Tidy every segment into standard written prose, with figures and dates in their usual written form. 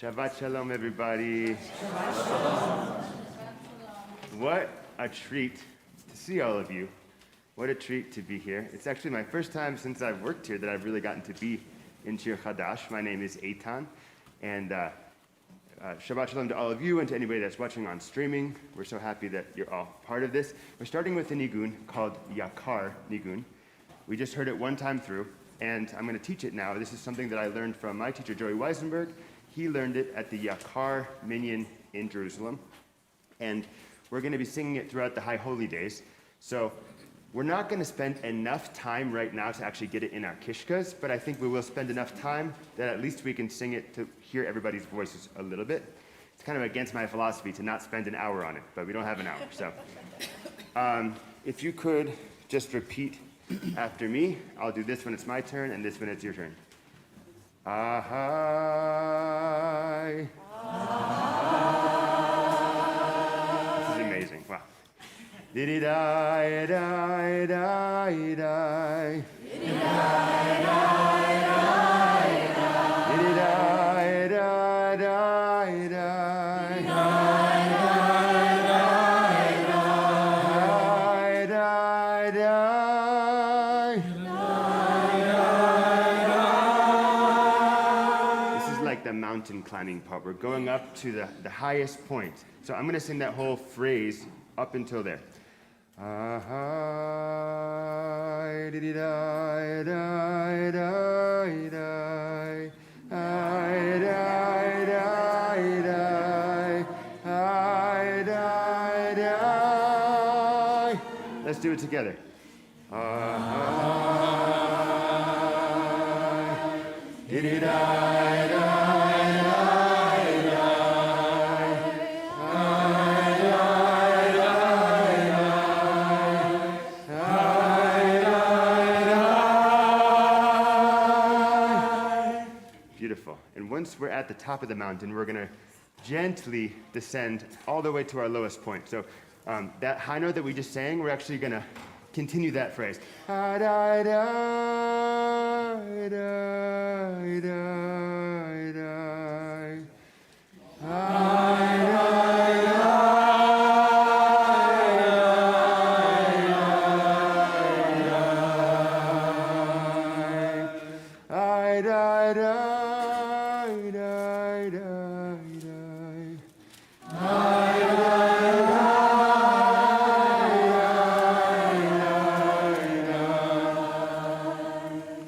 Shabbat Shalom, everybody. What a treat to see all of you. What a treat to be here. It's actually my first time since I've worked here that I've really gotten to be in Shir Hadash. My name is Eitan, and Shabbat Shalom to all of you and to anybody that's watching on streaming. We're so happy that you're all part of this. We're starting with a nigun called Yakar Nigun. We just heard it one time through, and I'm going to teach it now. This is something that I learned from my teacher, Joey Weisenberg. He learned it at the Yakar Minyan in Jerusalem, and we're going to be singing it throughout the High Holy Days. So we're not going to spend enough time right now to actually get it in our kishkas, but I think we will spend enough time that at least we can sing it to hear everybody's voices a little bit. It's kind of against my philosophy to not spend an hour on it, but we don't have an hour. So if you could just repeat after me. I'll do this when it's my turn, and this when it's your turn. Ahai. This is amazing. Wow. Didi-dai, dai, dai, dai. Didi-dai, dai, dai, dai. Didi-dai, dai, dai, dai. Dai, dai, dai. This is like the mountain climbing part. We're going up to the highest point. So I'm going to sing that whole phrase up until there. Ahai, didi-dai, dai, dai, dai. Ai, dai, dai, dai. Ai, dai, dai. Let's do it together. Ahai, didi-dai, dai. Once we're at the top of the mountain, we're going to gently descend all the way to our lowest point. So that high note that we just sang, we're actually going to continue that phrase.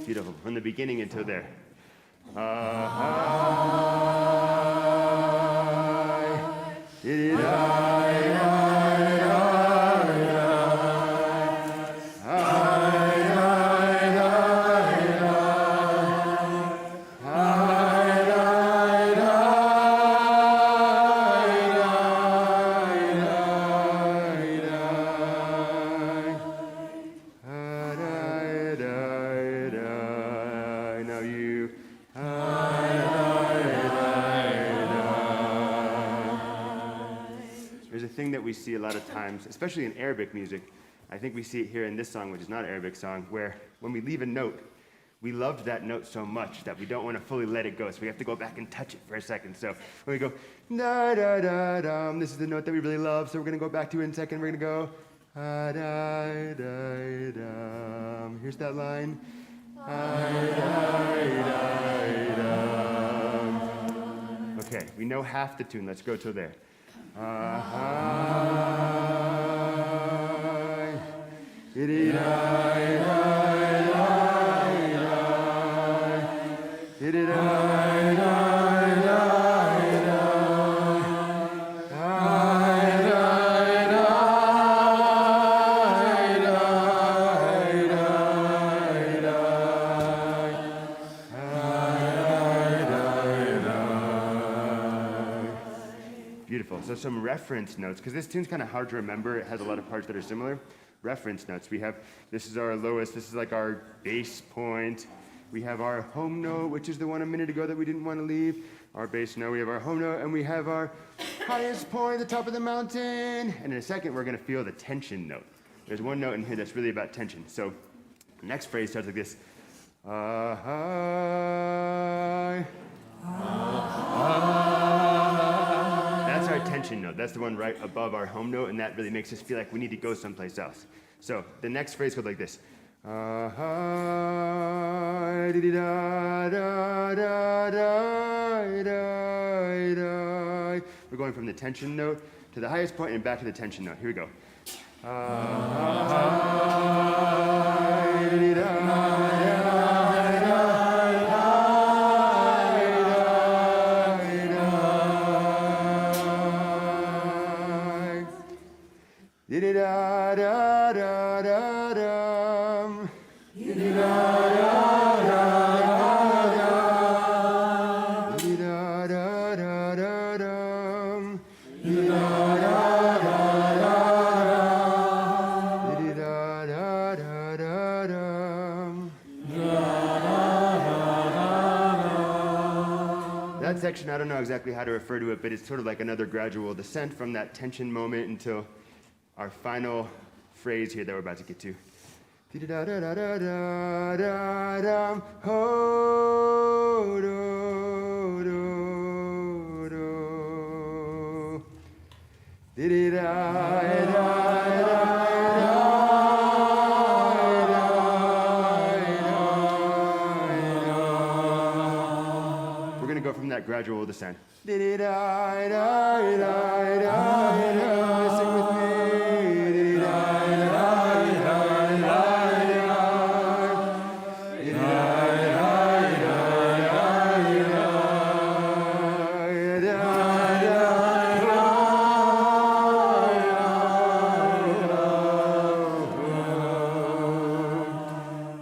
Beautiful. From the beginning until there. Now you. we see a lot of times, especially in Arabic music. I think we see it here in this song, which is not an Arabic song, where when we leave a note, we loved that note so much that we don't want to fully let it go, so we have to go back and touch it for a second. So when we go, da da da dum, this is the note that we really love, so we're going to go back to it in a second. We're going to go, da da da dum. Here's that line. Da da dum. Okay, we know half the tune. Let's go till there. Beautiful. So some reference notes, because this tune's kind of hard to remember. It has a lot of parts that are similar. Reference notes. We have, this is our lowest, this is like our bass point. We have our home note, which is the one a minute ago that we didn't want to leave. Our bass note, we have our home note, and we have our highest point, the top of the mountain. And in a second, we're going to feel the tension note. There's one note in here that's really about tension. So the next phrase starts like this. That's our tension note. That's the one right above our home note, and that really makes us feel like we need to go someplace else. So the next phrase goes like this. We're going from the tension note to the highest point and back to the tension note. Here we go. That section, I don't know exactly how to refer to it, but it's sort of like another gradual descent from that tension moment until our final phrase here that we're about to get to. We're going to go from that gradual descent. Sing with me.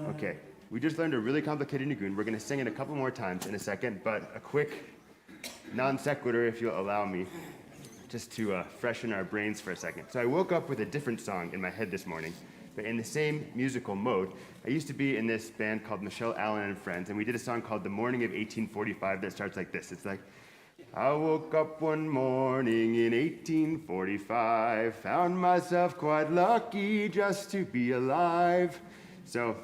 Okay, we just learned a really complicated nigun. We're going to sing it a couple more times in a second, but a quick non sequitur, if you'll allow me, just to freshen our brains for a second. So I woke up with a different song in my head this morning, but in the same musical mode. I used to be in this band called Michelle Allen and Friends, and we did a song called The Morning of 1845 that starts like this. It's like, I woke up one morning in 1845, found myself quite lucky just to be alive. So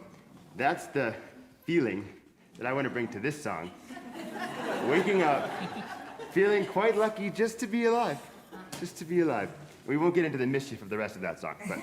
that's the feeling that I want to bring to this song. Waking up, feeling quite lucky just to be alive. Just to be alive. We won't get into the mischief of the rest of that song, but...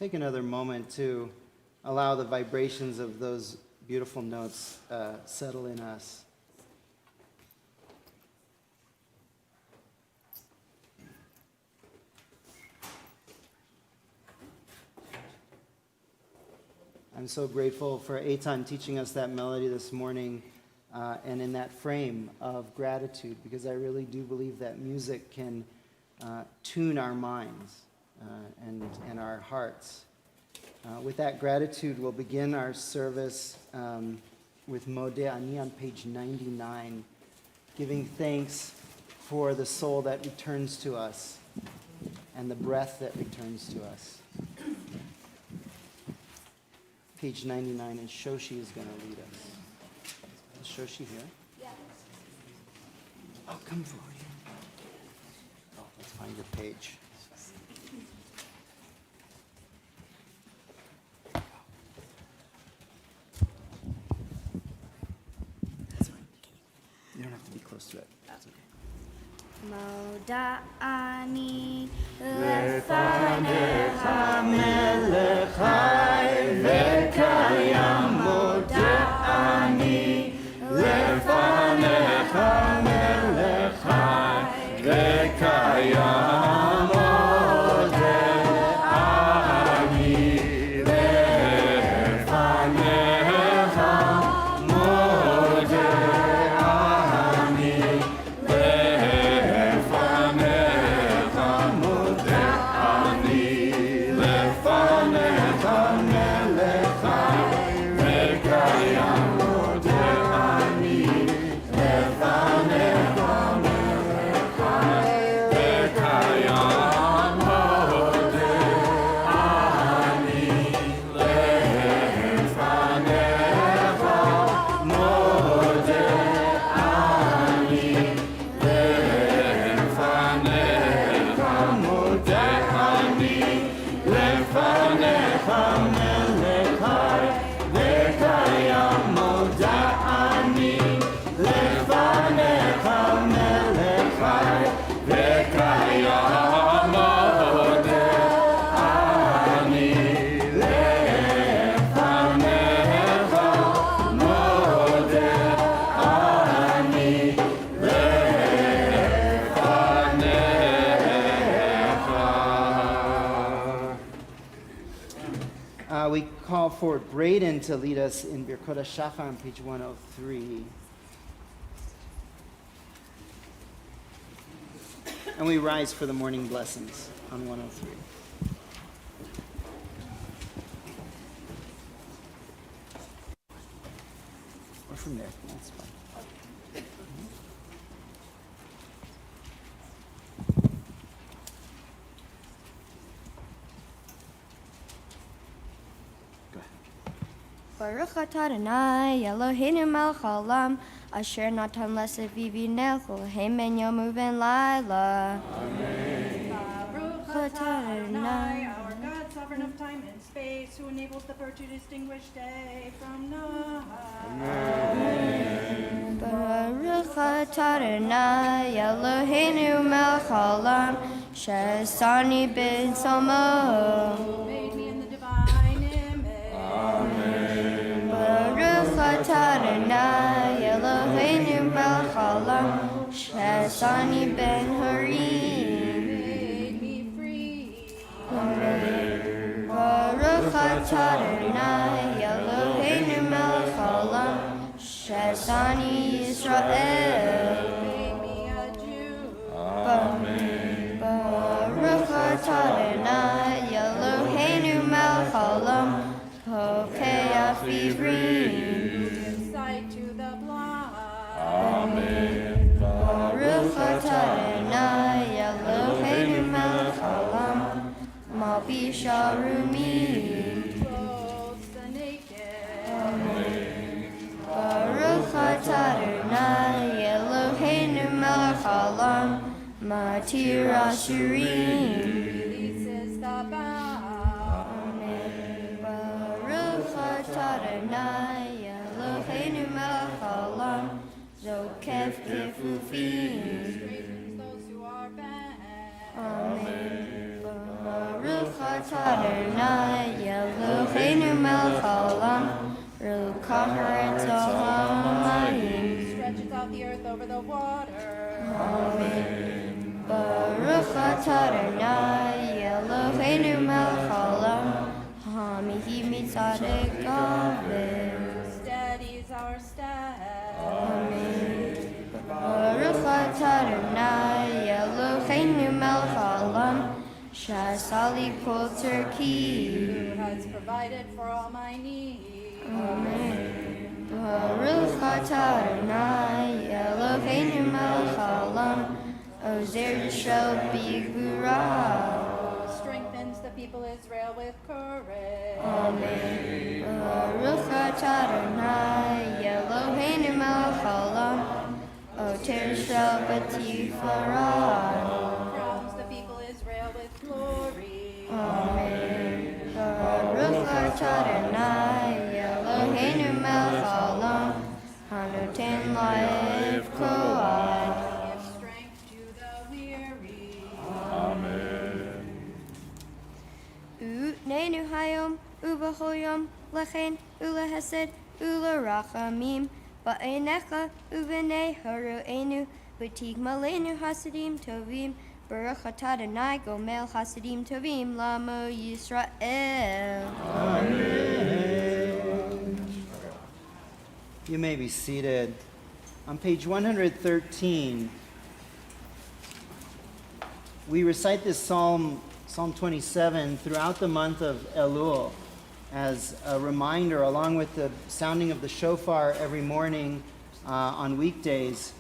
take another moment to allow the vibrations of those beautiful notes settle in us. I'm so grateful for Eitan teaching us that melody this morning and in that frame of gratitude, because I really do believe that music can tune our minds and our hearts. With that gratitude, we'll begin our service with Modeh Ani on page 99, giving thanks for the soul that returns to us and the breath that returns to us. Page 99, and Shoshi is going to lead us. Is Shoshi here? Yeah. Oh, come forward. Oh, let's find your page. You don't have to be close to it. That's okay. Moda'ani lefanecha melech chai v'kayam. Moda'ani lefanecha melech chai v'kayam. We call for Braden to lead us in Birkot HaShachar on page 103. And we rise for the morning blessings on 103. Or from there, that's fine. Baruch atah Adonai Eloheinu melech haolam asher natan lesevivinechu hemen yomu ben laila. Amen. Baruch atah Adonai, our God, sovereign of time and space, who enables the bird to distinguish day from night. Amen. Baruch atah Adonai Eloheinu melech haolam shesani ben somo. Made me in the divine image. Amen. Baruch atah Adonai Eloheinu melech haolam shesani ben harim. Made me free. Amen. Baruch atah Adonai Eloheinu melech haolam shesani Yisrael. Made me a Jew. Amen. Baruch atah Adonai Eloheinu melech haolam pokei afivrim. Give sight to the blind. Amen. Baruch atah Adonai Eloheinu melech haolam malbish arumim. Clothes the naked. Amen. Baruch atah Adonai Eloheinu melech haolam matir asurim. Releases the bound. Amen. Baruch atah Adonai Eloheinu melech haolam zokef kefufim. Straightens those who are bent. Amen. Baruch Baruch Adonai Eloheinu melech haolam Ruach haaretz hamayim. Stretches out the earth over the water. Amen. Baruch Adonai Eloheinu melech haolam Hamihi mitzadek avim. Steadies our steps. Amen. Baruch Adonai Eloheinu melech haolam Shasali kol Turkey. Who has provided for all my needs. Amen. Baruch Adonai Eloheinu melech haolam Ozer Yisrael b'gvura. Strengthens the people Israel with courage. Amen. Baruch Adonai Eloheinu melech haolam Oter Yisrael b'tifara. Crowns the people Israel with glory. Amen. Baruch Adonai Eloheinu melech haolam Hanoten la'ev koad. Give strength to the weary. U'nenu hayom u'b'choyom lechen u'lehesed u'lerachamim ba'einecha u'v'nei haru'enu v'tigmalenu hasadim tovim Baruch atah Adonai gomel hasadim tovim lamo Yisrael. You may be seated. On page 113, we recite this Psalm 27, throughout the month of Elul as a reminder, along with the sounding of the shofar every morning on weekdays.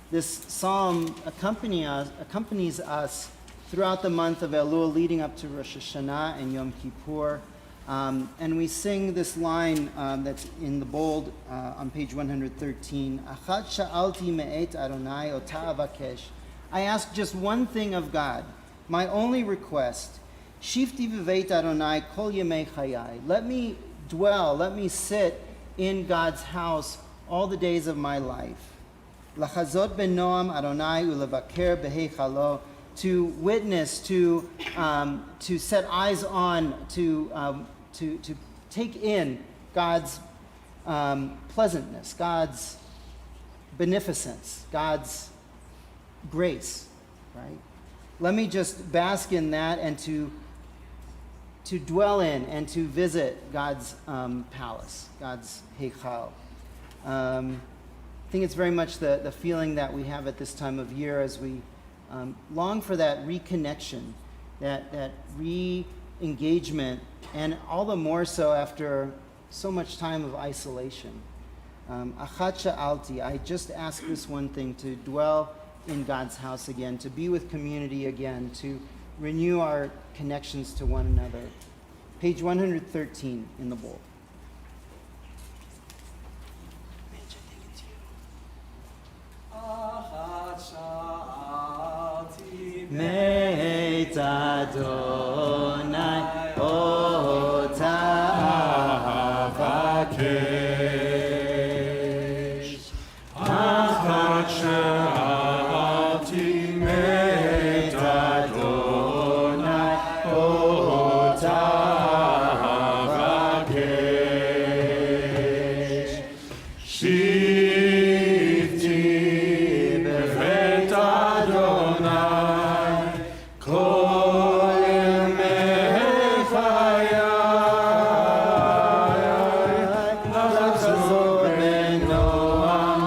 This psalm accompanies us throughout the month of Elul leading up to Rosh Hashanah and Yom Kippur. And we sing this line that's in the bold on page 113. Achad sha'alti me'et Adonai ota avakesh. I ask just one thing of God, my only request. Shifti v'veit Adonai kol yemei chayai. Let me dwell, let me sit in God's house all the days of my life. Lachazot ben noam Adonai ulevaker beheichalo. To witness, to set eyes on, to take in God's pleasantness, God's beneficence, God's grace, right? Let me just bask in that and to dwell in and to visit God's palace, God's heichal. I think it's very much the feeling that we have at this time of year as we long for that reconnection, that re-engagement, and all the more so after so much time of isolation. Achat sha'alti, I just ask this one thing, to dwell in God's house again, to be with community again, to renew our connections to one another. Page 113 in the bowl. Meit Adonai ota avakesh. Achat she'alti meit Adonai ota avakesh. Shifti b'veit Adonai kol yemei chayai. Lachazot benoam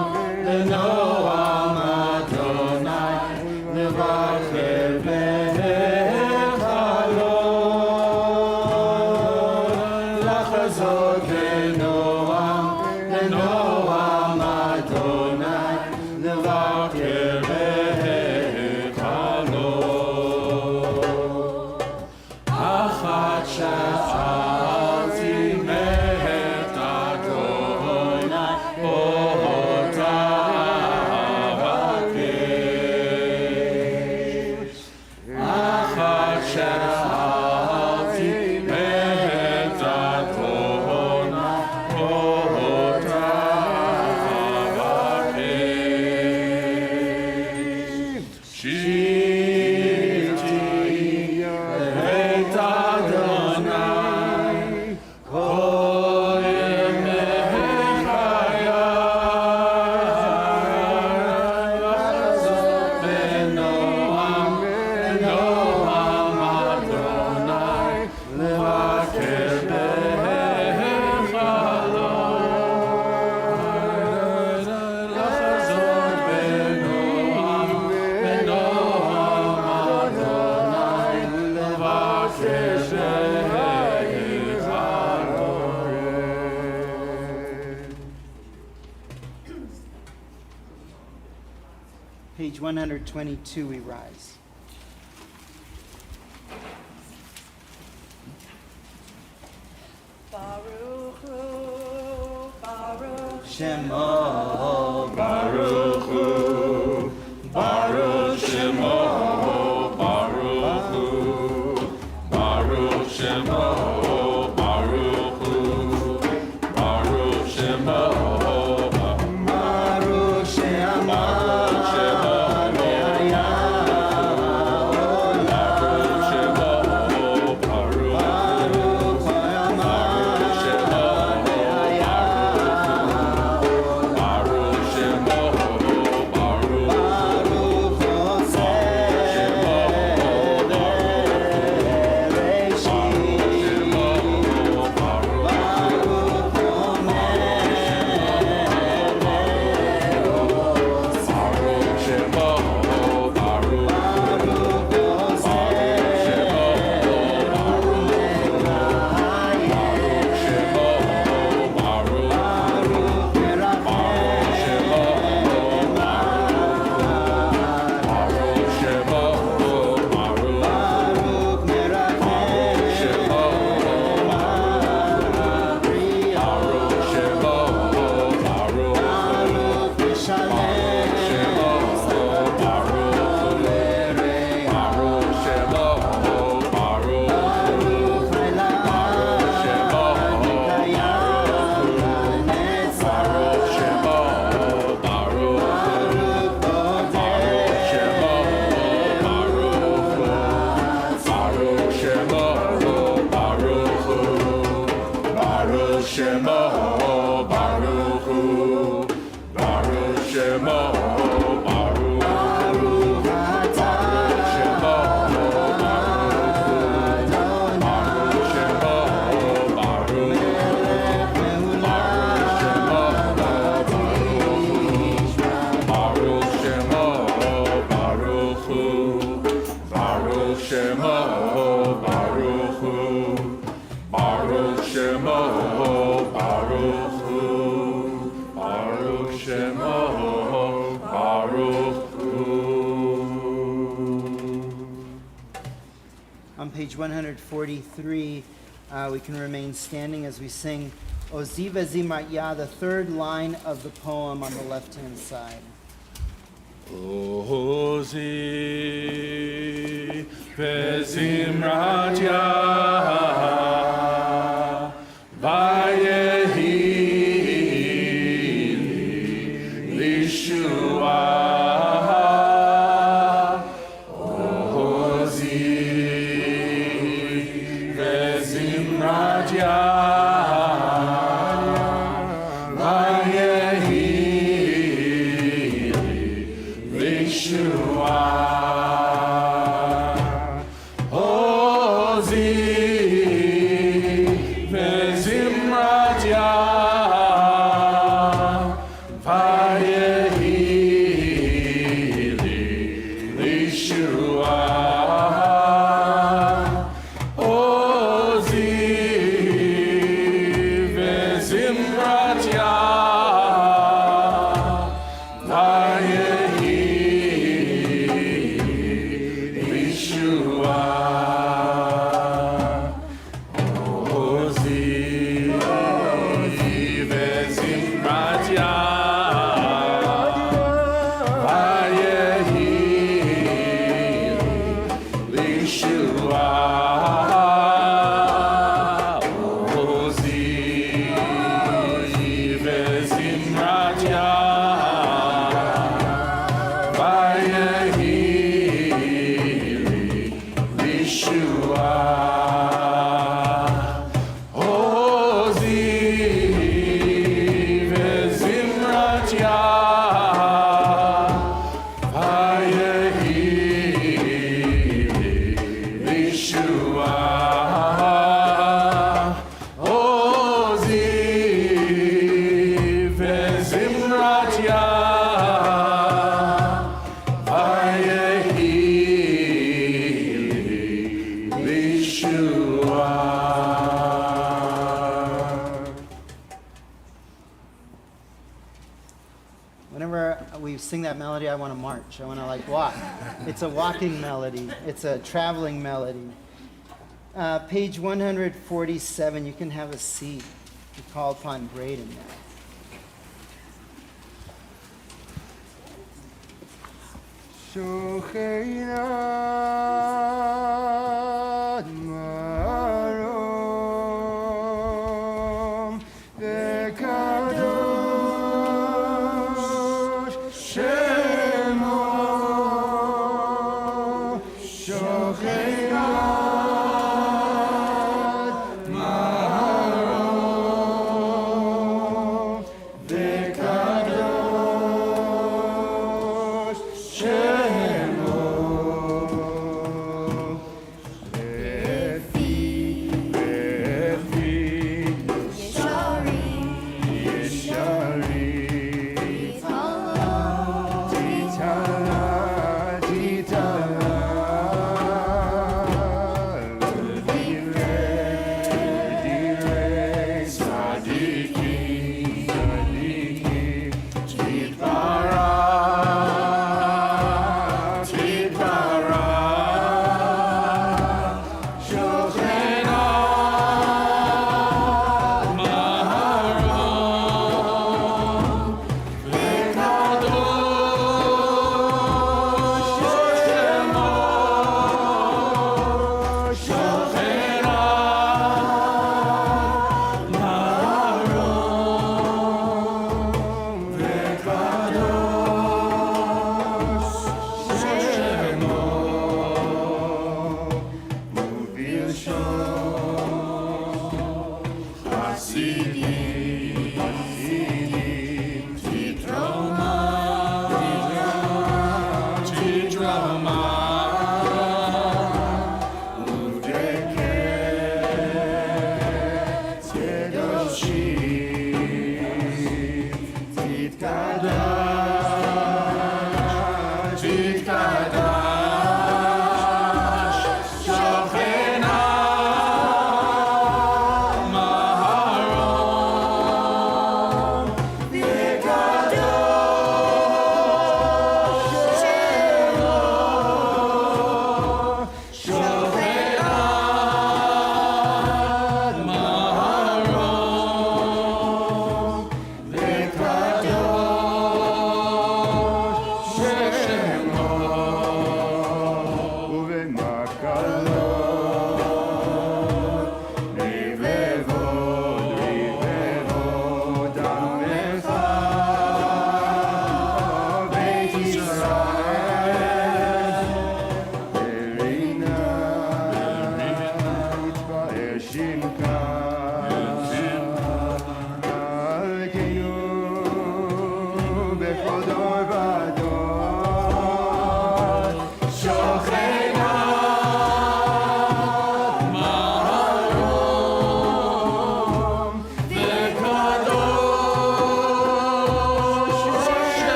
Adonai levacher beheichalo. Lachazot benoam Adonai levacher beheichalo. Achat sha'alti me'et Adonai ota avakesh. Achat sha'alti me'et Adonai page 122 we rise. Baruch Hu, Baruch Shemo, Baruch Hu, Baruch Shemo, Baruch Hu, Baruch Shemo, Baruch Hu, Baruch Shemo, Baruch Shema. On page 143, we can remain standing as we sing Ozi Vezimatya, the third line of the poem on the left-hand side. Ozi Vezimratya Vayehi Lishua. sing that melody, I want to march. I want to like walk. It's a walking melody. It's a traveling melody. Page 147, you can have a seat. We call upon Braden now. Shocheinat marom vekadosh shemo shocheinat marom vekadosh shemo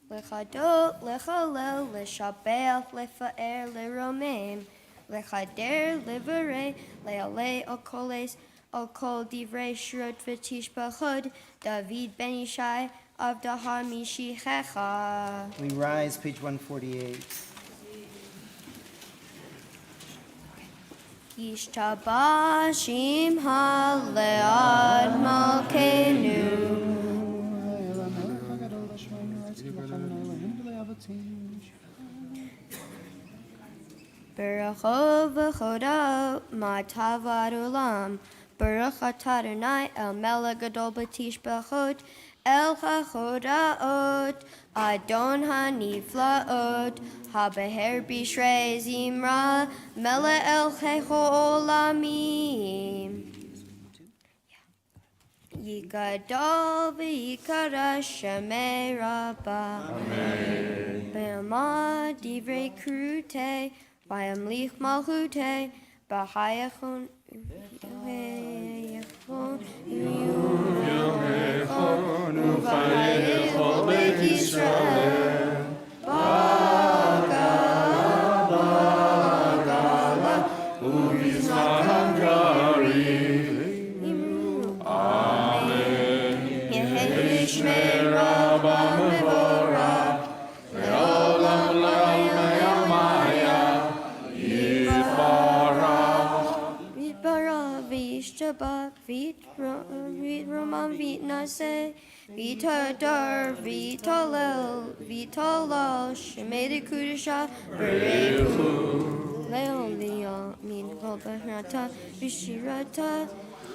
Lechadot, lechalel, leshabel, lefaer, leromem, lechader, livere, leale, okoles, okol divrei shrut v'tish b'chod, David ben Ishai, Avdahar mishichecha. We rise, page 148. Yishtabashim halead malkenu. Berachov v'choda matavar ulam. Baruch atah Adonai el melech gadol b'tish b'chod. El chachodaot Adon haniflaot. Habeher bishrei zimra mele el checho olamim. Gadol v'yikara shemei Rabbah. Amen. Be'amah divrei krute, v'yamlich malchute, b'hayachon v'yachon v'yachon v'hayachon beit Yisrael. Bagala, u'vizman hangari. Amen. Yehi shmei Rabbah mevorach, le'olam le'amaya, yitbarach. Yitbarach v'yishtabach, v'yitramam v'yitnaseh, v'yitadar, v'yitolal, shemei dekudesha, b'reichu. Le'oliah min kol b'chnata, v'shirata,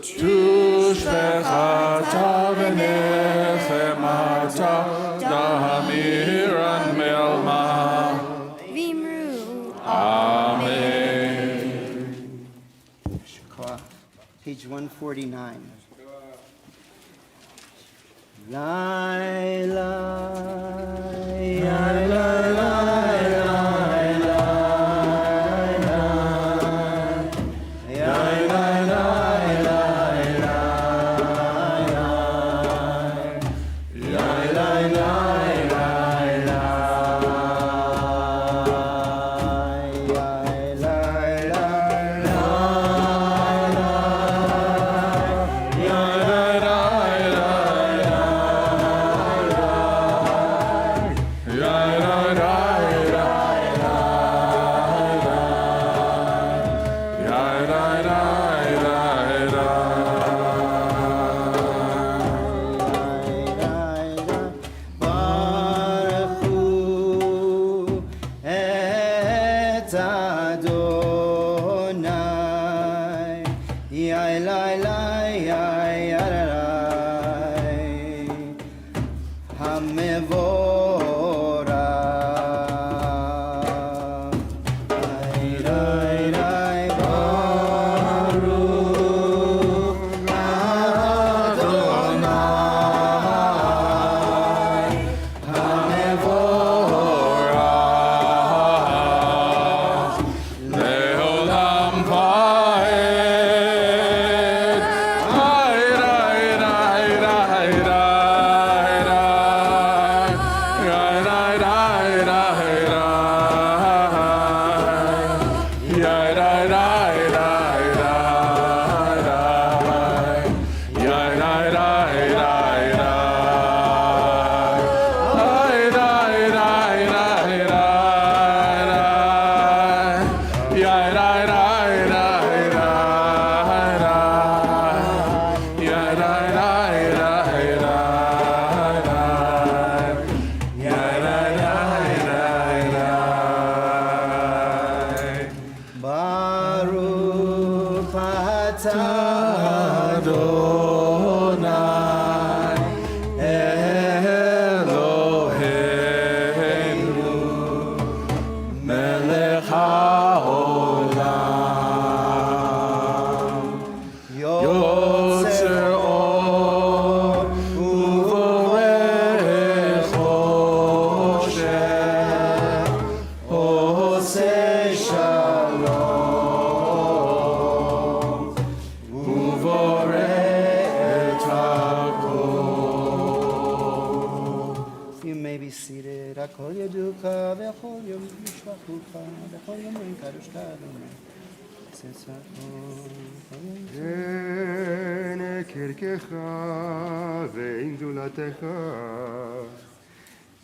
Tushbechata v'nechemata, dahamiran melma. v'imru. Amen. Page 149. Laila, laila,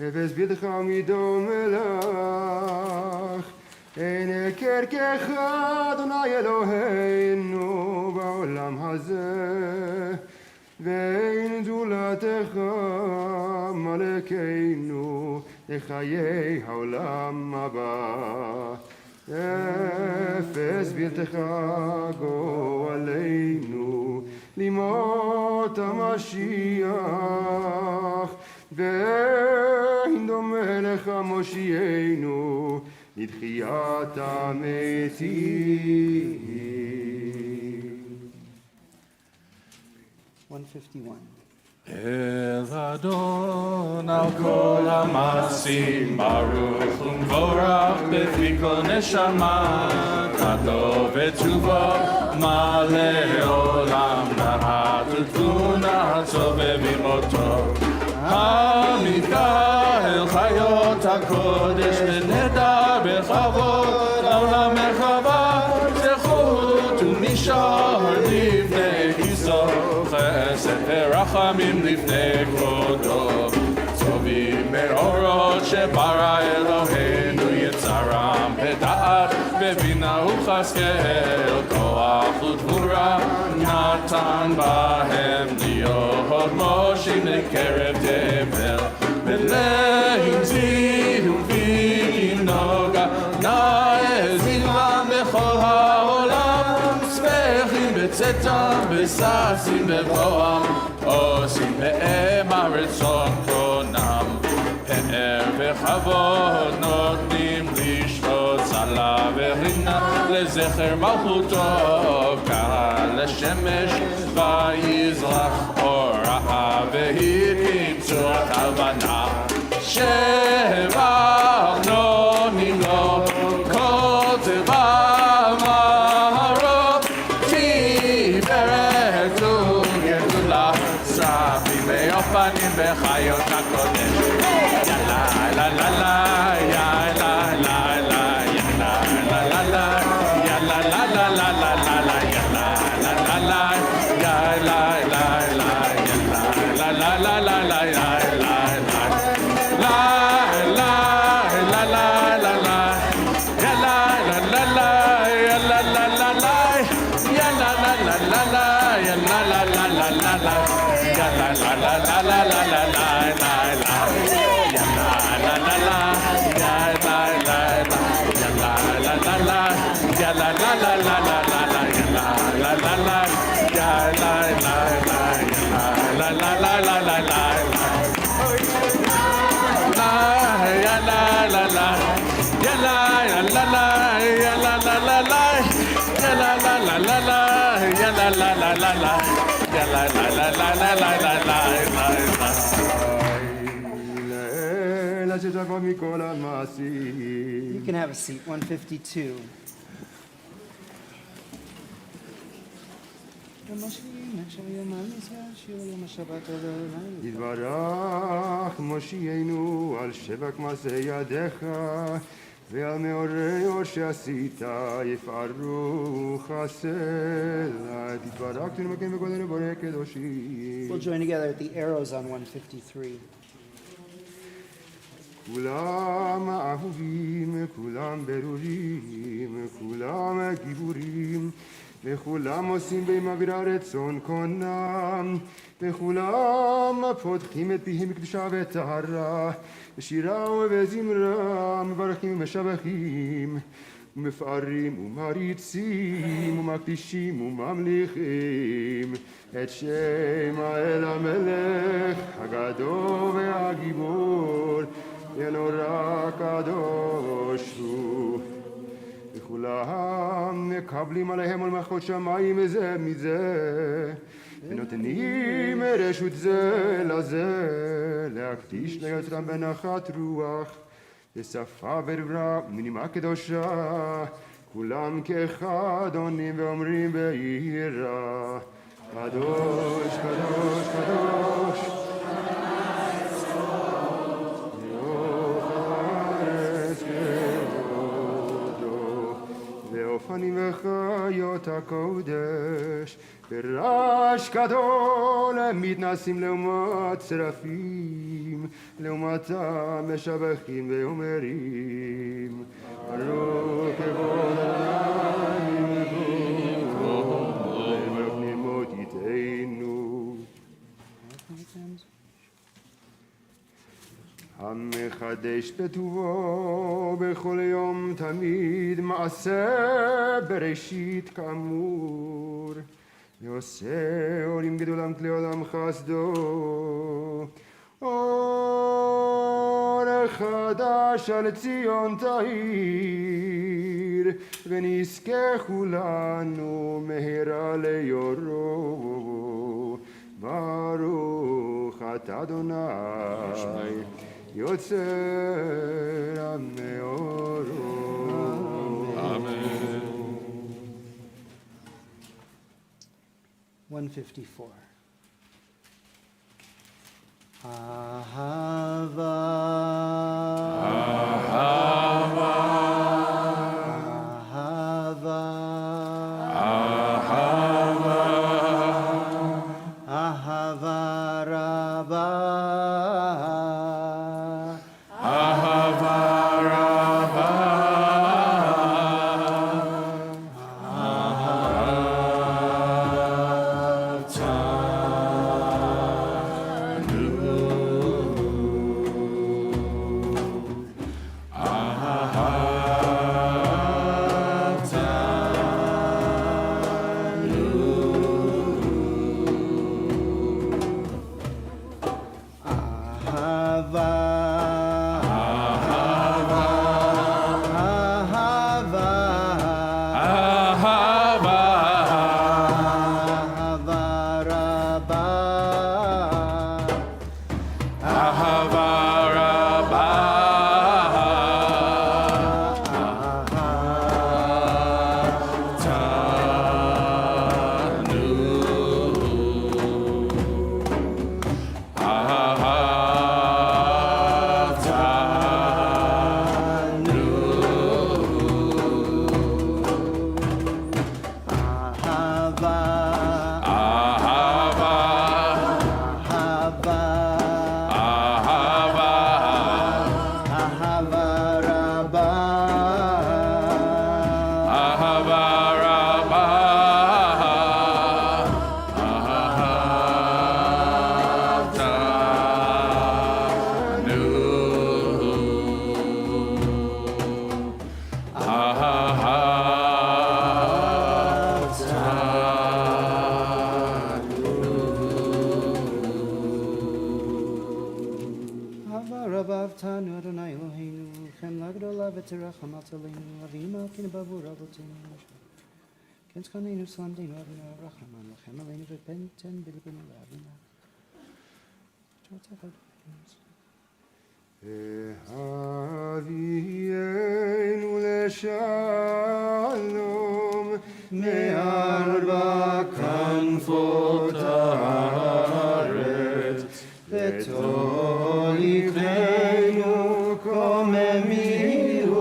Efes bidcha midom melach, Eine kerkecha Adonai Eloheinu ba'olam hazeh, Ve'in zulatecha Malekeinu lechayei ha'olam haba. Efes bidcha go aleinu limot HaMashiach, Ve'in domeh lecha Moshienu לתחיית המתים. 151. El Adon al kol hamasim baruch umvorach befi kol neshama kato v'tshuva male olam nahat u'tuna tzove bimoto hamidka el chayot hakodesh v'nedar bechavod al hamechava zechut u'mishar livnei kiso chesed verachamim livnei kvodo tzovim me'orot shebara Eloheinu yitzaram b'da'at b'bina u'chaskel koach u'tmura natan bahem liyot moshim lekerev tevel b'leim zihu v'kim noga na'ezilvam b'chol ha'olam smechim b'tzetam b'sasim b'voam osim be'em ha'retzon konam pe'er v'chavod notnim lishtot tzala v'rina lezecher malchuto kahal l'shemesh v'yizrach oraha v'hikim tzurat havana shevach nonim lo kol teva maharot tiferet u'gedula srafim ve'ofanim v'chayot hakodesh yala la la la yala la la yala la la la yala la la la la la la yala la la la yala la la yala la la la la la yala la la la la la la yala la la la yala la la la yala la la la la yala la la la la la yala la la la la la la la You can have a seat. 152. יתברך מושיענו על שבח מעשה ידיך ועל מאורי אור שעשית יפארו חסד תתברך תנמקם בגודל בורא קדושים We'll join together at the arrows on 153. כולם אהובים, כולם ברורים, כולם גיבורים וכולם עושים בהם אווירה רצון קונם וכולם פותחים את פיהם בקדושה וטהרה בשירה ובזמרה מברכים ומשבחים ומפארים ומריצים ומקדישים וממליכים את שם האל המלך הגדול והגיבור ונורא קדוש הוא וכולם מקבלים עליהם על מלכות שמיים זה מזה ונותנים רשות זה לזה להקדיש ליוצרם בנחת רוח בשפה ודברה מנימה קדושה כולם כאחד עונים ואומרים ביראה קדוש קדוש קדוש ואופנים וחיות הקודש ברעש גדול מתנסים לעומת שרפים לעומתם משבחים ואומרים ברוך כבוד אדוני וברך נמות יתנו המחדש בטובו בכל יום תמיד מעשה בראשית כאמור ועושה עולים גדולם כלי עולם חסדו אור חדש על ציון תאיר ונזכה כולנו מהרה ליורו אתה אדוני יוצר המאורות. Amen. 154. Ahava. Ahava. Ahava. Ahava. Ahava Rabba. Ahava Rabba. Avienu leshalom me'arba kanfot haaretz v'tolikenu komemiut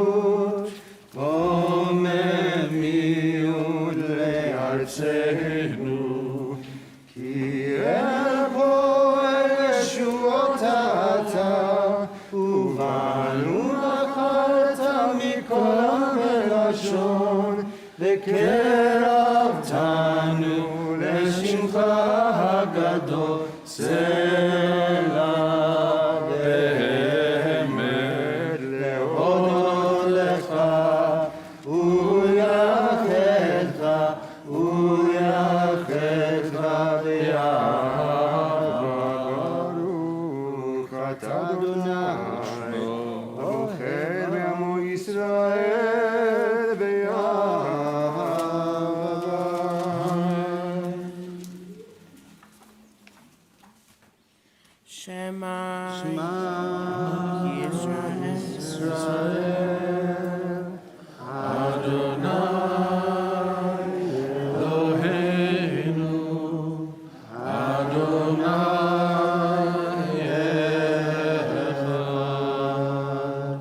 le'artzenu ki ebo yeshuotata ובנו בחרת מכל המלשון וקרבתנו לשמך הגדול סלע באמת להודות לך ולייחדך באהבה ברוך אתה אדוני אוכל בעמו ישראל באהבה. Shema Israel Adonai Eloheinu Adonai Echad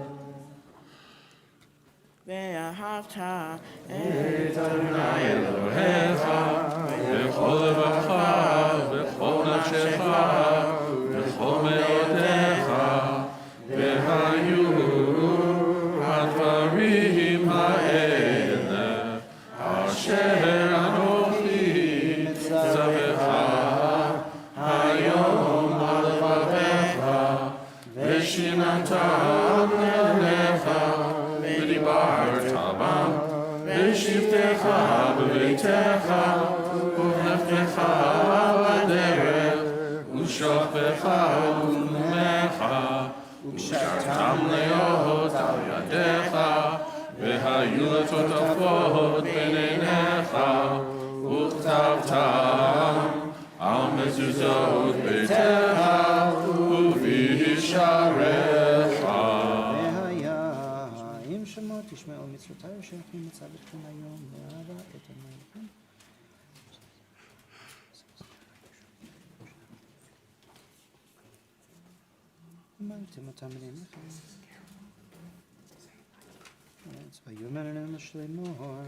Ve'ahavta את אדוני אלוהיך בכל לבבך ובכל נפשך ובכל מאודיך והיו הדברים האלה אשר אנוכי מצווך היום על לבביך ושיננתם אליך ודיברת בם בשבתך בביתך ובנפתך בדרך ושוכבך ובנומך וקשרתם להיות על ידיך והיו לטוטפות בין עיניך וכתבתם על מזוזות ביתך וצוותכם היום לאהבה את המלכים. אמרתם אותם בנימכם. ויאמר אליהם השלמה,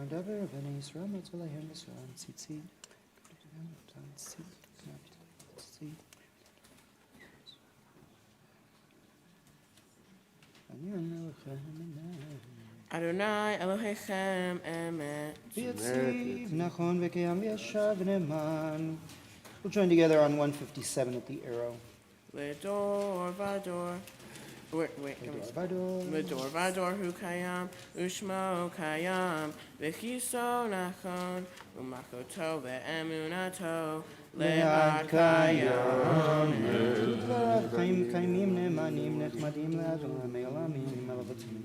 דבר בני ישראל מצאו להם ישראל ציצית. אני אומר לכם אמן. Adonai Elohechem Emet. ויציב נכון וקיים וישר ונאמן. We'll join together on 157 at the arrow. Ledor Vador. Wait, can we start? Ledor Vador Hu Kayam, Ushmo Kayam, Vichiso Nachon, Umakoto Ve'emunato, Le'ad Kayam. דבריו חיים קיימים נאמנים נחמדים לאדוני עולמים מלאבותים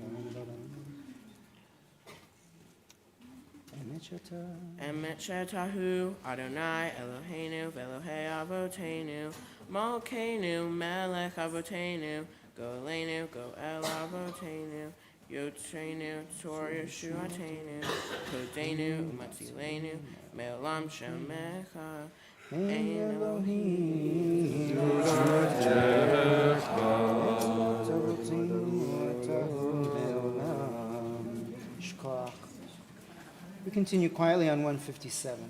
אמת שאתה Emet Shetahu, Adonai Eloheinu, Velohei Avotenu, Malkeinu, Melech Avotenu, Go Elenu, Go El Avotenu, Yotrenu, Tor Yeshuatenu, Kodenu, Matzilenu, Me'olam Shemecha, Ein Elohim. We continue quietly on 157.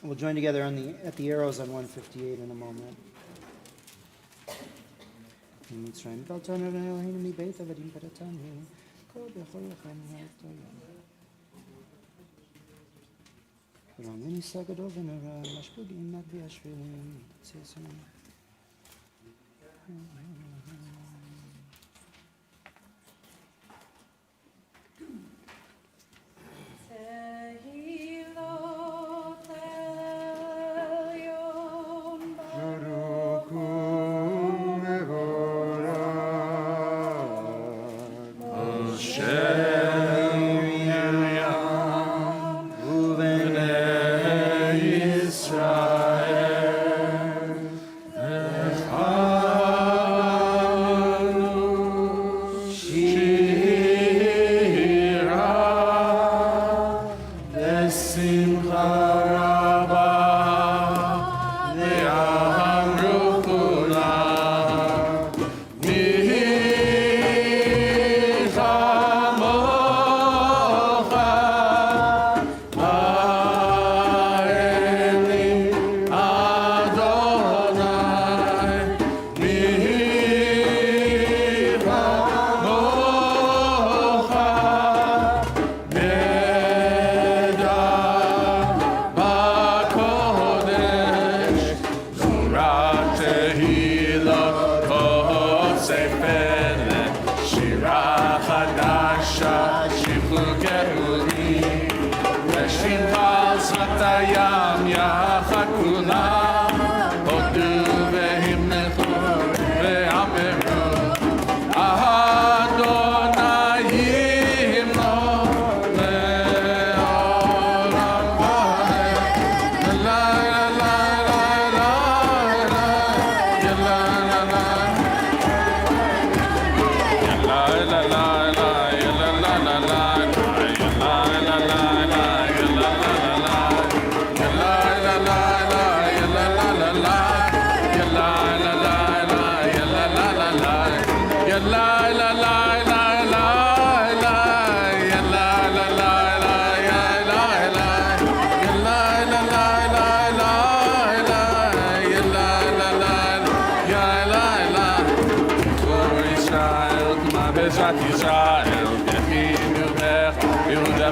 We'll join together at the arrows on 158 in a moment.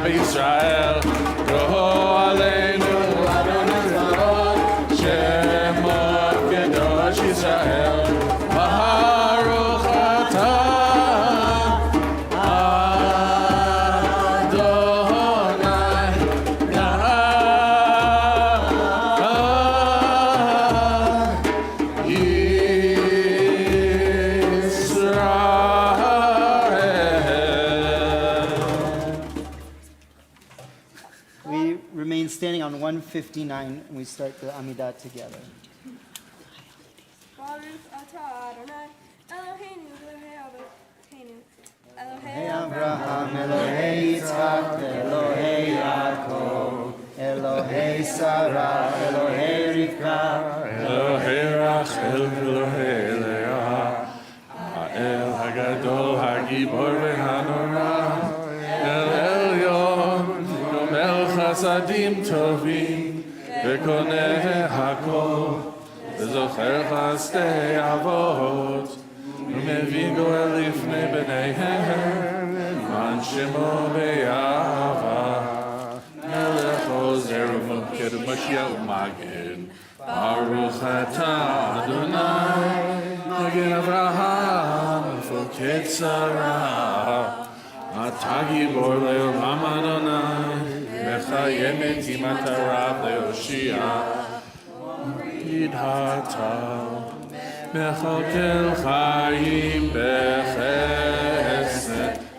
Israel, Roho Aleinu, Adonai Zalot, Shemo Kedosh Israel, Baruch Atah Adonai Standing on 159, and we start the Amidah together. Baruch atah Adonai Eloheinu v'Elohei Avotenu Elohei Abraham, Elohei Yitzchak, Elohei Yaakov, Elohei Sarah, Elohei Rivka, Elohei Rachel, Elohei Leah, Ha'el Hagadol, Hagibor v'Hanora, El Elyon, Gomel Chasadim Tovim, V'koneh Hakol, V'zocher Chasdei Avot, U'mevin Goel Lifnei B'neihem, Man Shemo Be'ava, Melech Ozer U'Moked Mashiach U'Magen, Baruch Atah Adonai, Magen Avraham, Foked Sarah, Atah Gibor Le'olam Adonai, Mechayem et Imat Harav Le'Hoshia, Yidhata, Mechokel Chayim Bechesed,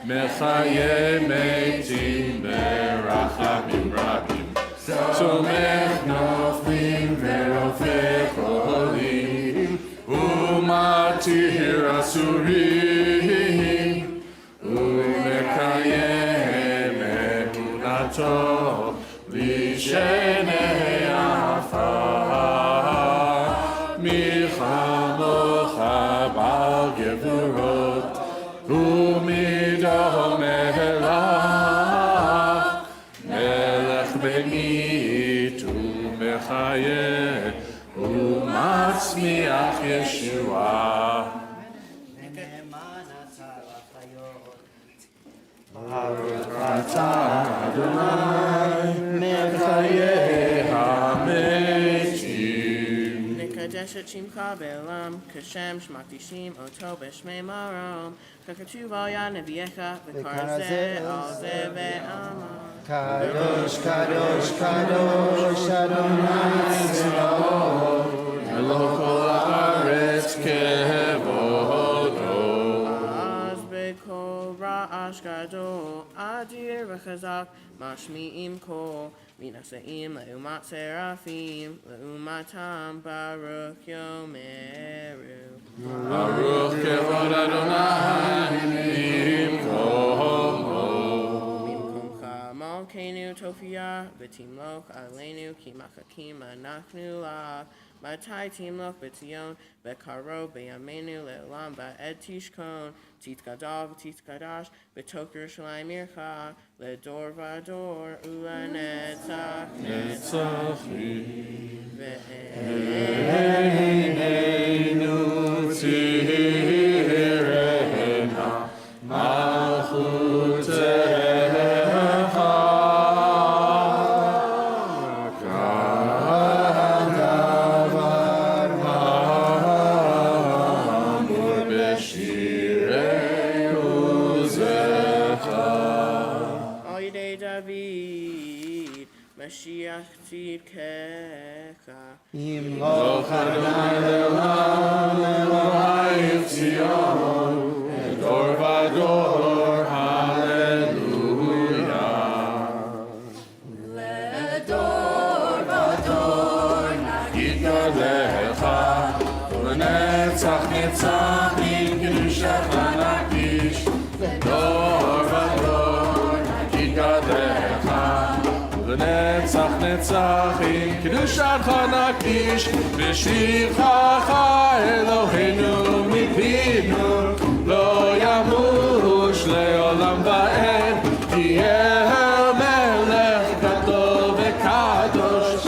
Mechayem etim Berachamim Rabim, Somech Noflim Ve'Ofech Olim, Umatir Asurim, Umekayem Emunato, Lishenei Afar, Michamocha Bal Gevurot, Umido Melech, Melech B'mit Umechayeh, Umatzmiach Yeshua. Baruch atah Adonai, Mechayeh HaMetim. Nekadesh et Shimcha Be'olam, Kashem Shmaktishim Oto B'Shmei Marom, Kakatuv al Yad Nevi'echa, V'karzeh al Zeh Ve'amah. Kadosh, Kadosh, Kadosh, Adonai Tzvaot. Elo kol haaretz kevodo. Az B'kol Ra'ash Gadol, Adir V'chazak, Mashmi'im Kol, Minaseim Le'umat Serafim, Le'umatam Baruch Yomeru. Baruch kevod Adonai imkomo. Mimkomcha Malkeinu Tofia, V'timloch Aleinu, Ki Machakim Anachnu Lach, Matai Timloch B'tzion, V'karo B'yameinu Le'olam Ba'ed Tishkon, Tzidkadav Tzidkadash, B'tok Yerushalayim Ircha, Le'dor V'ador, U'anetzach Netzachim. Ve'einu Tzirena malchutecha. Kadavar ha'amur b'shirei uzecha. Al Yidei David, Mashiach Tzidkecha. Yimloch Adonai le'olam Elohai Tzion, Dor v'dor, Hallelujah. Nagid Gadlecha, U'netzach netzachim, Kedushacha nakdish, Dor v'dor, Nagid Gadlecha, U'netzach netzachim, Kedushacha nakdish, V'shivchacha Eloheinu mipinu, Lo yamush le'olam va'ed, Tiyeh melech gadol v'kadosh,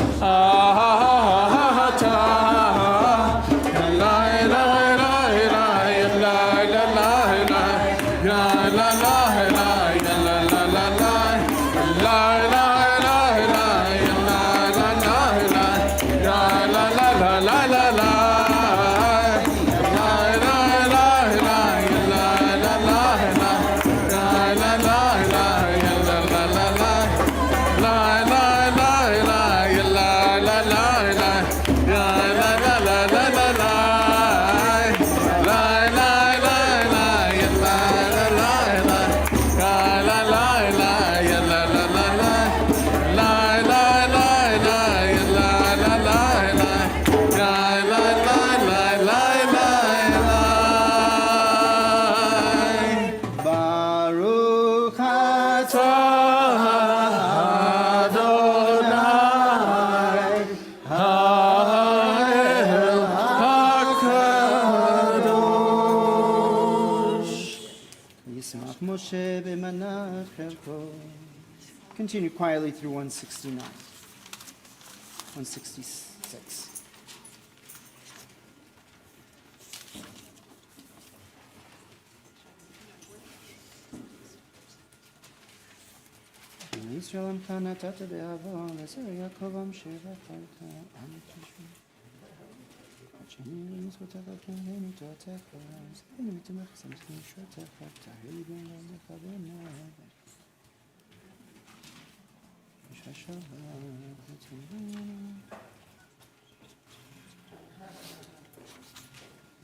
האל הקדוש. ישמח משה במנת חלקו. Continue quietly through 169. 166. ישראל עמך נתת באהבה, לזרע יעקב עם שבחרת, עם תשמע. עד שני מזכותך כהנו תורתך, זכינו מתמך שמחים ישועתך, תהי לי בין לעמך בעיניי. איש השבת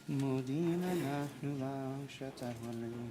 מודים אנחנו לך שאתה עלינו.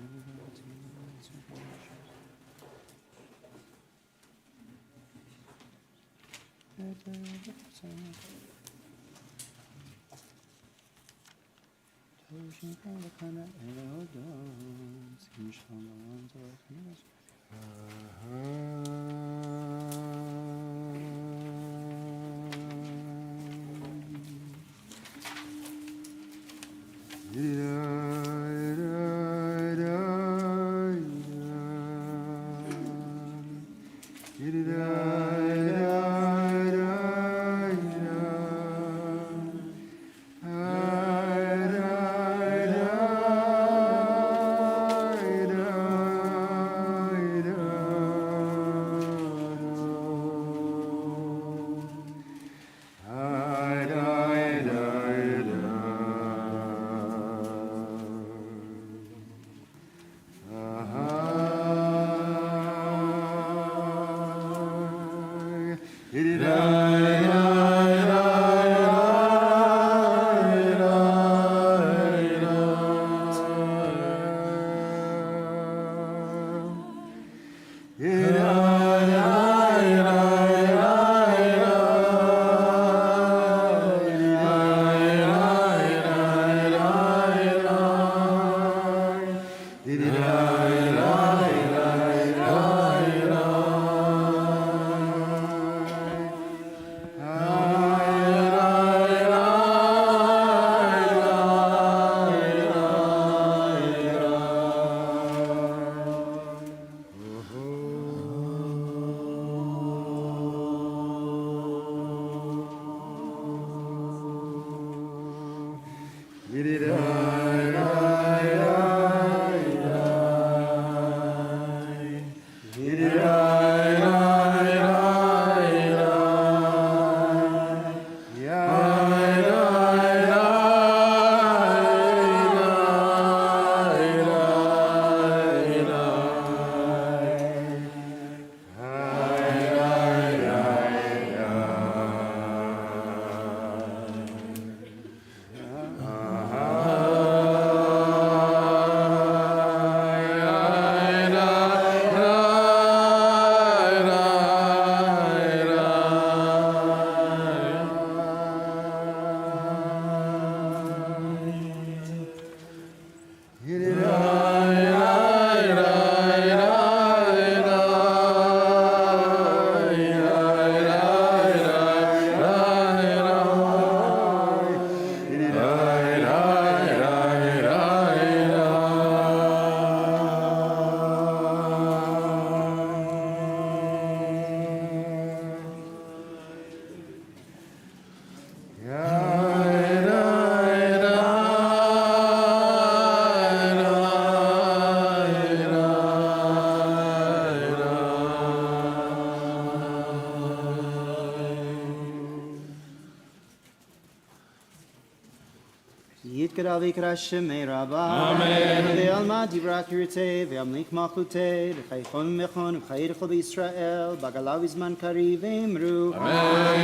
יתקרא ויקרא שמי רבה. אמן. ועלמא דיברה קריתי וימליך מלכותי לחייכון ומכון וחיי לכל בישראל בגלה בזמן קריב ואמרו אמן.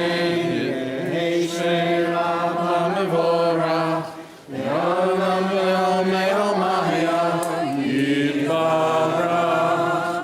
יהי שם רבה מבורך לעולם ועולמי עולמיה יתברך.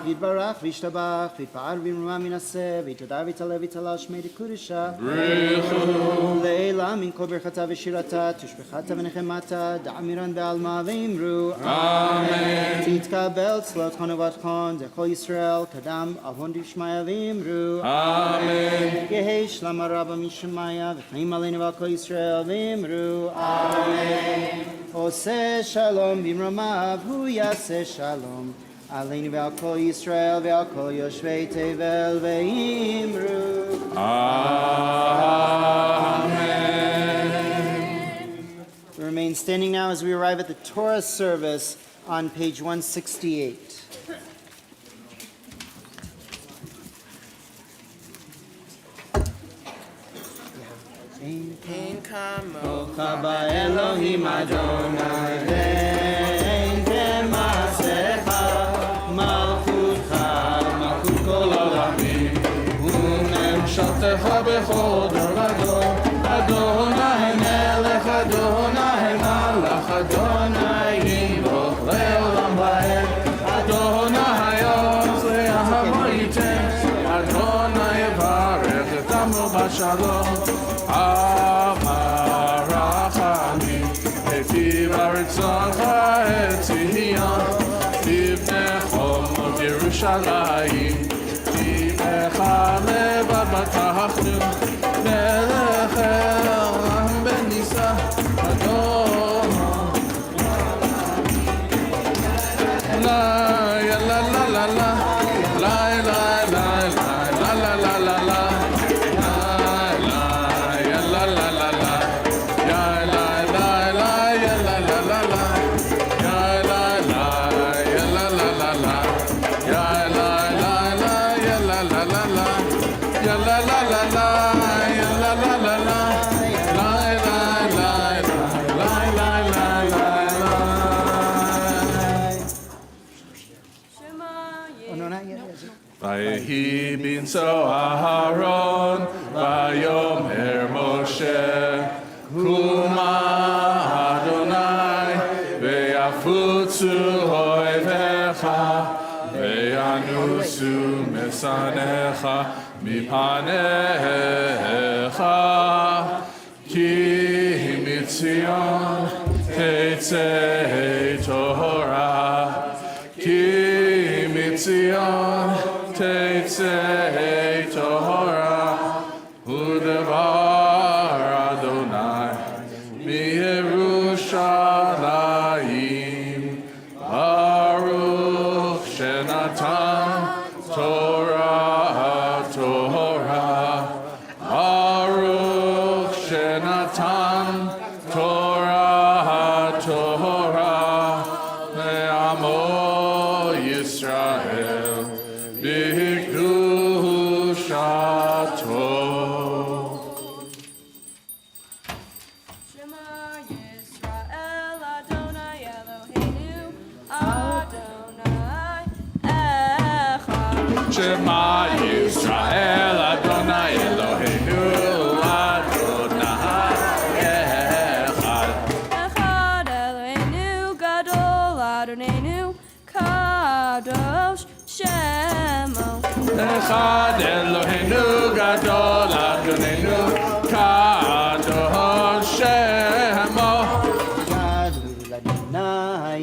יתברך וישתבח ויתפאר וירומם ינשא ויתהדר ויתעלה ויתהלל שמי דקודשה ברכו לעילם min kol berchata v'shirata, tushbechata v'nechemata, da'amiran be'alma v'imru. Amen. Titkabel tzlot chonovatchon, dechol Yisrael, kadam avon dishmaya v'imru. Amen. Yehi shlama rabba mishemaya, v'chaim aleinu v'al kol Yisrael v'imru. Amen. Oseh shalom b'imromav, hu yaseh shalom. Aleinu ve'al kol Yisrael ve'al kol yoshvei tevel ve'imru. Amen. We remain standing now as we arrive at the Torah service on page 168. In kamo Chaba Elohim Adonai ve'en kemasecha malchutcha malchut kol Olamim, וממשלתך בכל דור ודור, אדוני מלך, אדוני מלך, אדוני ימלוך לעולם ועד, אדוני יצליח וייתן, אדוני יברך את עמו בשלום, אמר רחמים, היטיב רצונך את ציון, תבנה חומות ירושלים. לבד בתחנו, מלך העולם בניסה, אדון. לה לה לה לה לה לה לה לה לה לה לה לה לה ויהי בנשוא אהרון, ויאמר משה, קומה אדוני, ויפוצו אויביך, וינוסו משנאיך מפניך, כי מציון תצא תורה, כי מציון תצא תורה, ודבר אדוני מירושלים, ברוך שנתן תורה תורה, ברוך שנתן תורה תורה, לעמו ישראל בקדושתו. Shema Yisrael, Adonai Eloheinu, Adonai Echad. Shema Yisrael, Adonai Eloheinu, Adonai Echad. Echad Eloheinu, Gadol Adonenu, Kadosh Shemo. Echad Eloheinu, Gadol Adonenu, Kadosh Shemo. Gadol Adonai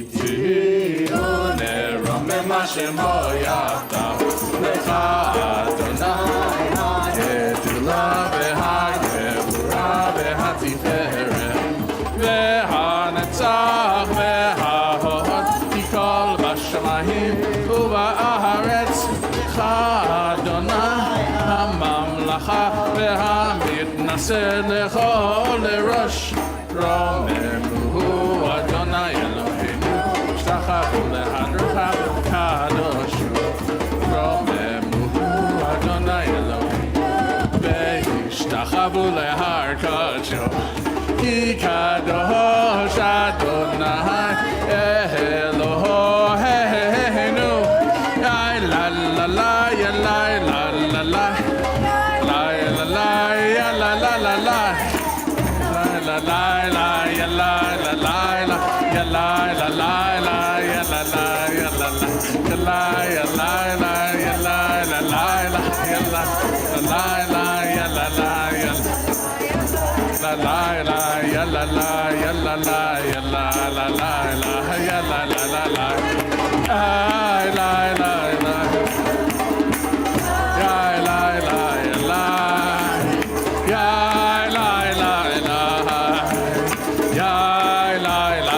Itiu neromem Shemo yachdav, Lecha Adonai הגדולה והגבורה והתפארת והנצח וההוד כי כל בשמיים ובארץ לך אדוני הממלכה והמתנשא לכל לראש רוממו אדוני אלוהינו השתחוו להדרך קדוש רוממו אדוני אלוהינו והשתחוו להר קדשו כי קדוש אדוני אלוהינו לה לה לה לה לה לה לה la la la, ya la la, ya la la, ya la la la la, ya la la la la, ay la la la, ya la la la, ya la la la, ya la la la,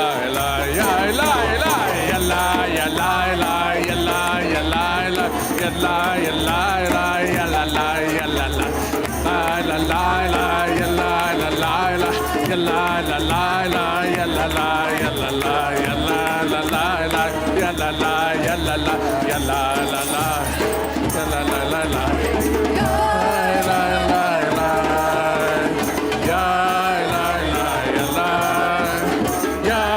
ya la la, ya la ya la la, ya la ya la la, ya la ya la la, ya la la ya la la. La la la ya la la la la ya la la la la ya la la ya la la ya la la la la ya la la ya la la ya la la la ya la la la la la la la ya la la ya la ya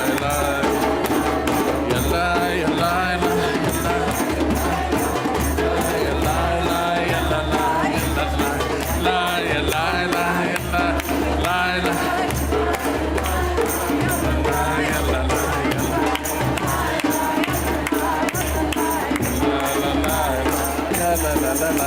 la la la ya la la la ya la ya la la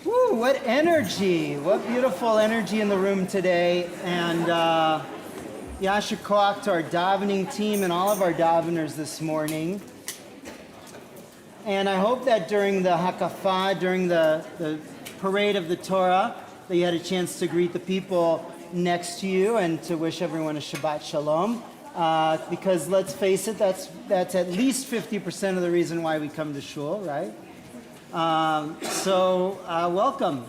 Woo, what energy! What beautiful energy in the room today. And Yasher Koach to our davening team and all of our daveners this morning. And I hope that during the Hakafah, during the parade of the Torah, that you had a chance to greet the people next to you and to wish everyone a Shabbat Shalom. Because let's face it, that's at least 50% of the reason why we come to shul, right? So welcome.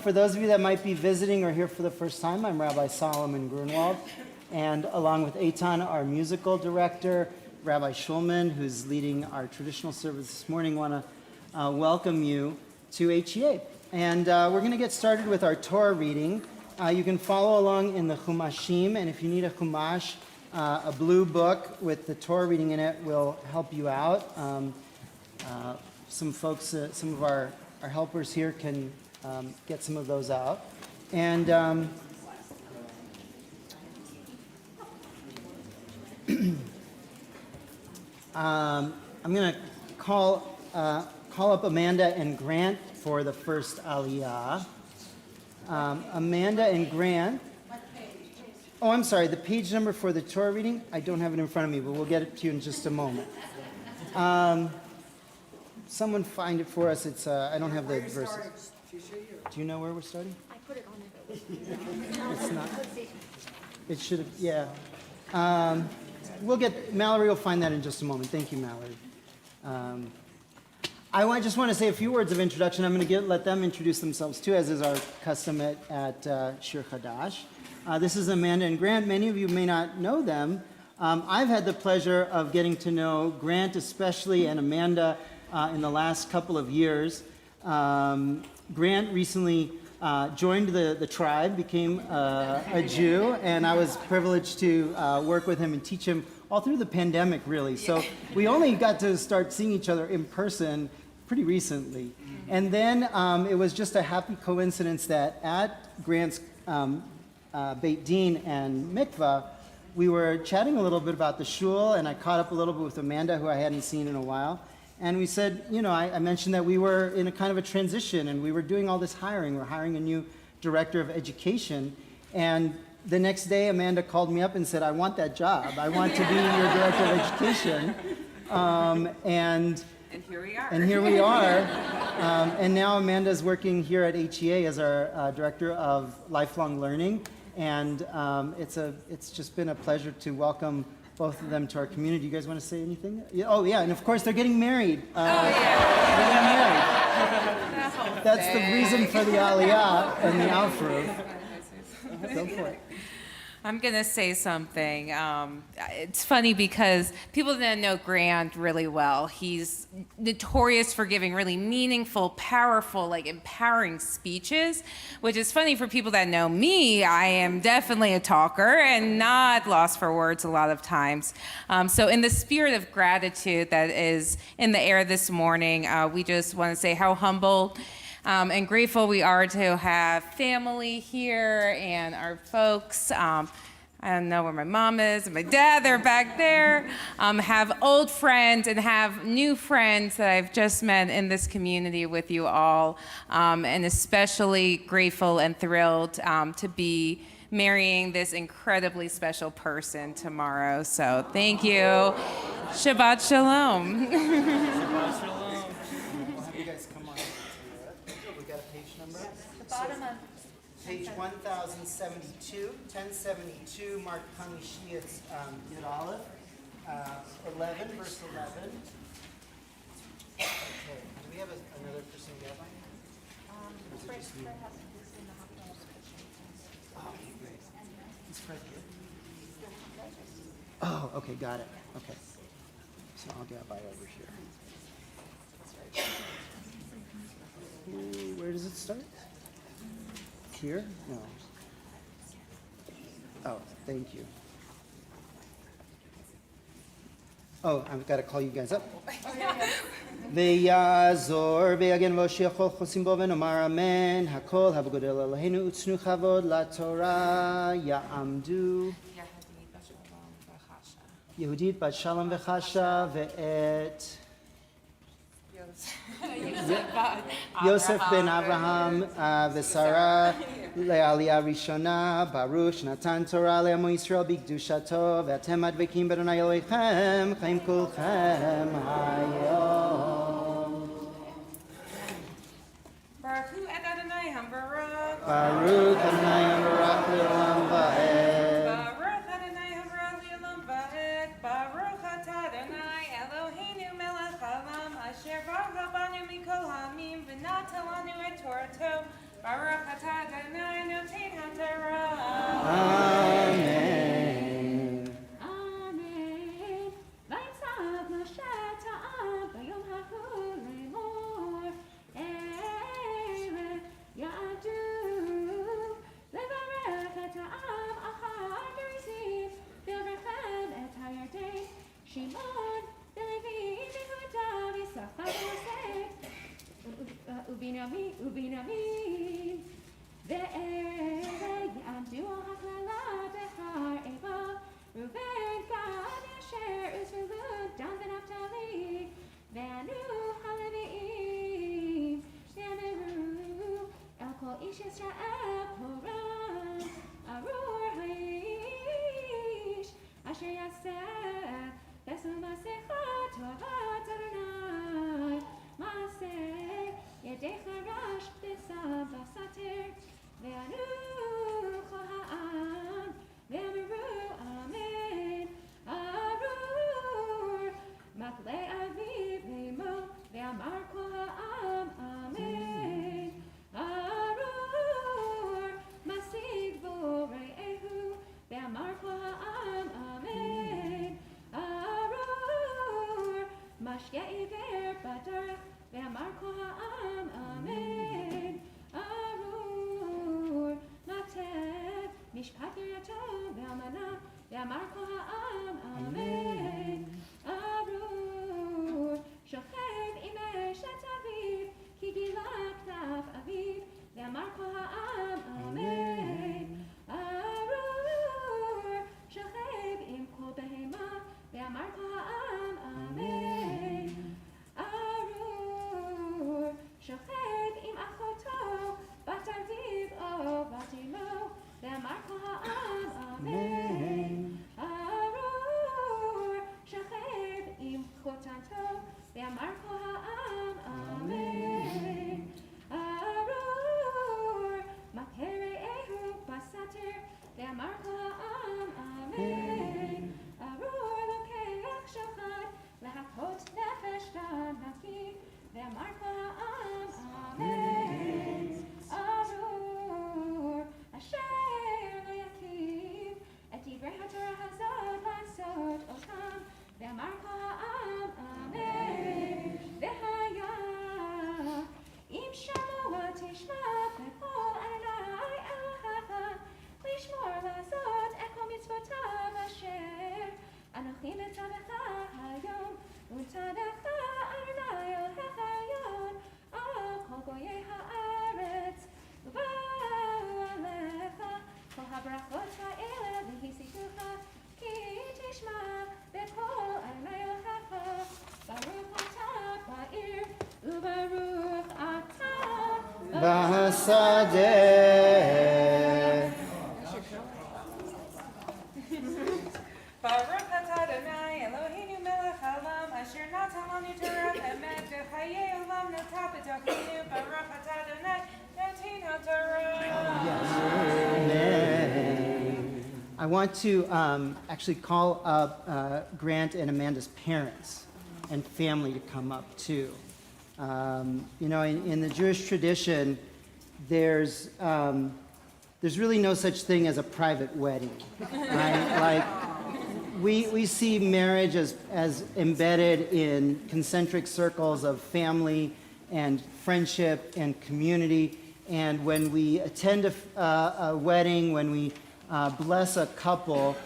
For those of you that might be visiting or here for the first time, I'm Rabbi Solomon Grunwald, and along with Eitan, our musical director, Rabbi Shulman, who's leading our traditional service this morning, want to welcome you to HEA. And we're going to get started with our Torah reading. You can follow along in the Chumashim, and if you need a Chumash, a blue book with the Torah reading in it will help you out. Some folks, some of our helpers here can get some of those out. And I'm going to call up Amanda and Grant for the first Aliyah. Amanda and Grant. Oh, I'm sorry. The page number for the Torah reading, I don't have it in front of me, but we'll get it to you in just a moment. Someone find it for us. It's I don't have the verses. Do you know where we're starting? I put it on it. It's not. It should have. Yeah. We'll get Mallory will find that in just a moment. Thank you, Mallory. I just want to say a few words of introduction. I'm going to let them introduce themselves too, as is our custom at Shir Hadash. This is Amanda and Grant. Many of you may not know them. I've had the pleasure of getting to know Grant especially and Amanda in the last couple of years. Grant recently joined the tribe, became a Jew, and I was privileged to work with him and teach him all through the pandemic, really. So we only got to start seeing each other in person pretty recently. And then it was just a happy coincidence that at Grant's Beit Din and Mikvah, we were chatting a little bit about the shul, and I caught up a little bit with Amanda, who I hadn't seen in a while. And we said, I mentioned that we were in a kind of a transition, and we were doing all this hiring. We're hiring a new director of education. And the next day, Amanda called me up and said, I want that job. I want to be your director of education. And here we are. And now Amanda's working here at HEA as our director of lifelong learning. And it's just been a pleasure to welcome both of them to our community. You guys want to say anything? Yeah, oh, yeah, and of course they're getting married. They're getting married. That's the reason for the Aliyah and the Aufruf. Go for it. I'm going to say something. It's funny because people didn't know Grant really well. He's notorious for giving really meaningful, powerful, like empowering speeches, which is funny for people that know me. I am definitely a talker and not lost for words a lot of times. So in the spirit of gratitude that is in the air this morning, we just want to say how humble and grateful we are to have family here and our folks. I don't know where my mom is and my dad, they're back there. Have old friends and have new friends that I've just met in this community with you all. And especially grateful and thrilled to be marrying this incredibly special person tomorrow. So thank you. Shabbat Shalom. Shabbat Shalom. We'll have you guys come on. We got a page number? The bottom of Page 1072, 1072, Mark Hanishiyat's Yud Aleph, 11, verse 11. Okay, do we have another person gathering? Fred has to be in the hospital. Oh, great. Is Fred here? Oh, okay, got it. Okay. So I'll get by over here. Ooh, where does it start? Here? No. Oh, thank you. Oh, I've got to call you guys up. ויעזור ויגן והושיע כל חוסים בו ונאמר אמן. הכל הבגודל אלוהינו ותנו כבוד לתורה יעמדו. יהודית בת שלום וחשה ואת יוסף בן אברהם ושרה לעלייה ראשונה, ברוך שנתן תורה לעמו ישראל בקדושתו, ואתם הדבקים באדוני אלוהיכם חיים כולכם היום. Baruch Hu et Adonai Hambarach. ברוך אדוני המבורך לעולם ועד. Baruch Adonai Hambarach Le'olam Va'ed. Baruch atah Adonai Eloheinu melech haolam asher barach banu mikol ha'amim v'natan lanu et Torato. Baruch atah Adonai noten haTorah. Amen. Amen. ויצב משה את העם ביום ההוא לאמור, אלה יעמדו לברך את העם אחר גריזים, בברכם את הירדן, שמעון ולוי ויהודה ויששכר ויוסף ובנימין, ואלה יעמדו על הקללה בהר עיבל, ראובן, גד, אשר וזבולון, דן ונפתלי, ואנו הלוויים, ואמרו אל כל איש ישראל קורא, ארור האיש אשר יעשה ועשו מעשיך טובת אדוני, מעשה ידיך רש ושם וסתר, ואנו כל העם ואמרו אמן. ארור מקלה אביו לאמו ואמר כל העם אמן. ארור משיג בו רעהו ואמר כל העם אמן. ארור משגה עיוור בדרך ואמר כל העם אמן. ארור נתן משפט יתום ואלמנה ואמר כל העם אמן. ארור שוכב עם אשת אביו כי גילה כתב אביו ואמר כל העם אמן. ארור שוכב עם כל בהמה ואמר כל העם אמן. ארור שוכב עם אחותו בת אביו או בת אמו ואמר כל העם אמן. ארור שוכב עם חותנתו ואמר כל העם אמן. ארור מכה רעהו בסתר ואמר כל העם אמן. ארור לוקח שוחד להכות נפש נקי ואמר כל העם אמן. ארור אשר לא יקים V'hasadeh. Baruch atah Adonai Eloheinu melech haolam asher natan lanu Torah emet v'chayei olam notah b'tocheinu. Baruch atah Adonai noten haTorah. I want to actually call up Grant and Amanda's parents and family to come up too. In the Jewish tradition, there's really no such thing as a private wedding, right? Like, we see marriage as embedded in concentric circles of family and friendship and community. And when we attend a wedding, when we bless a couple,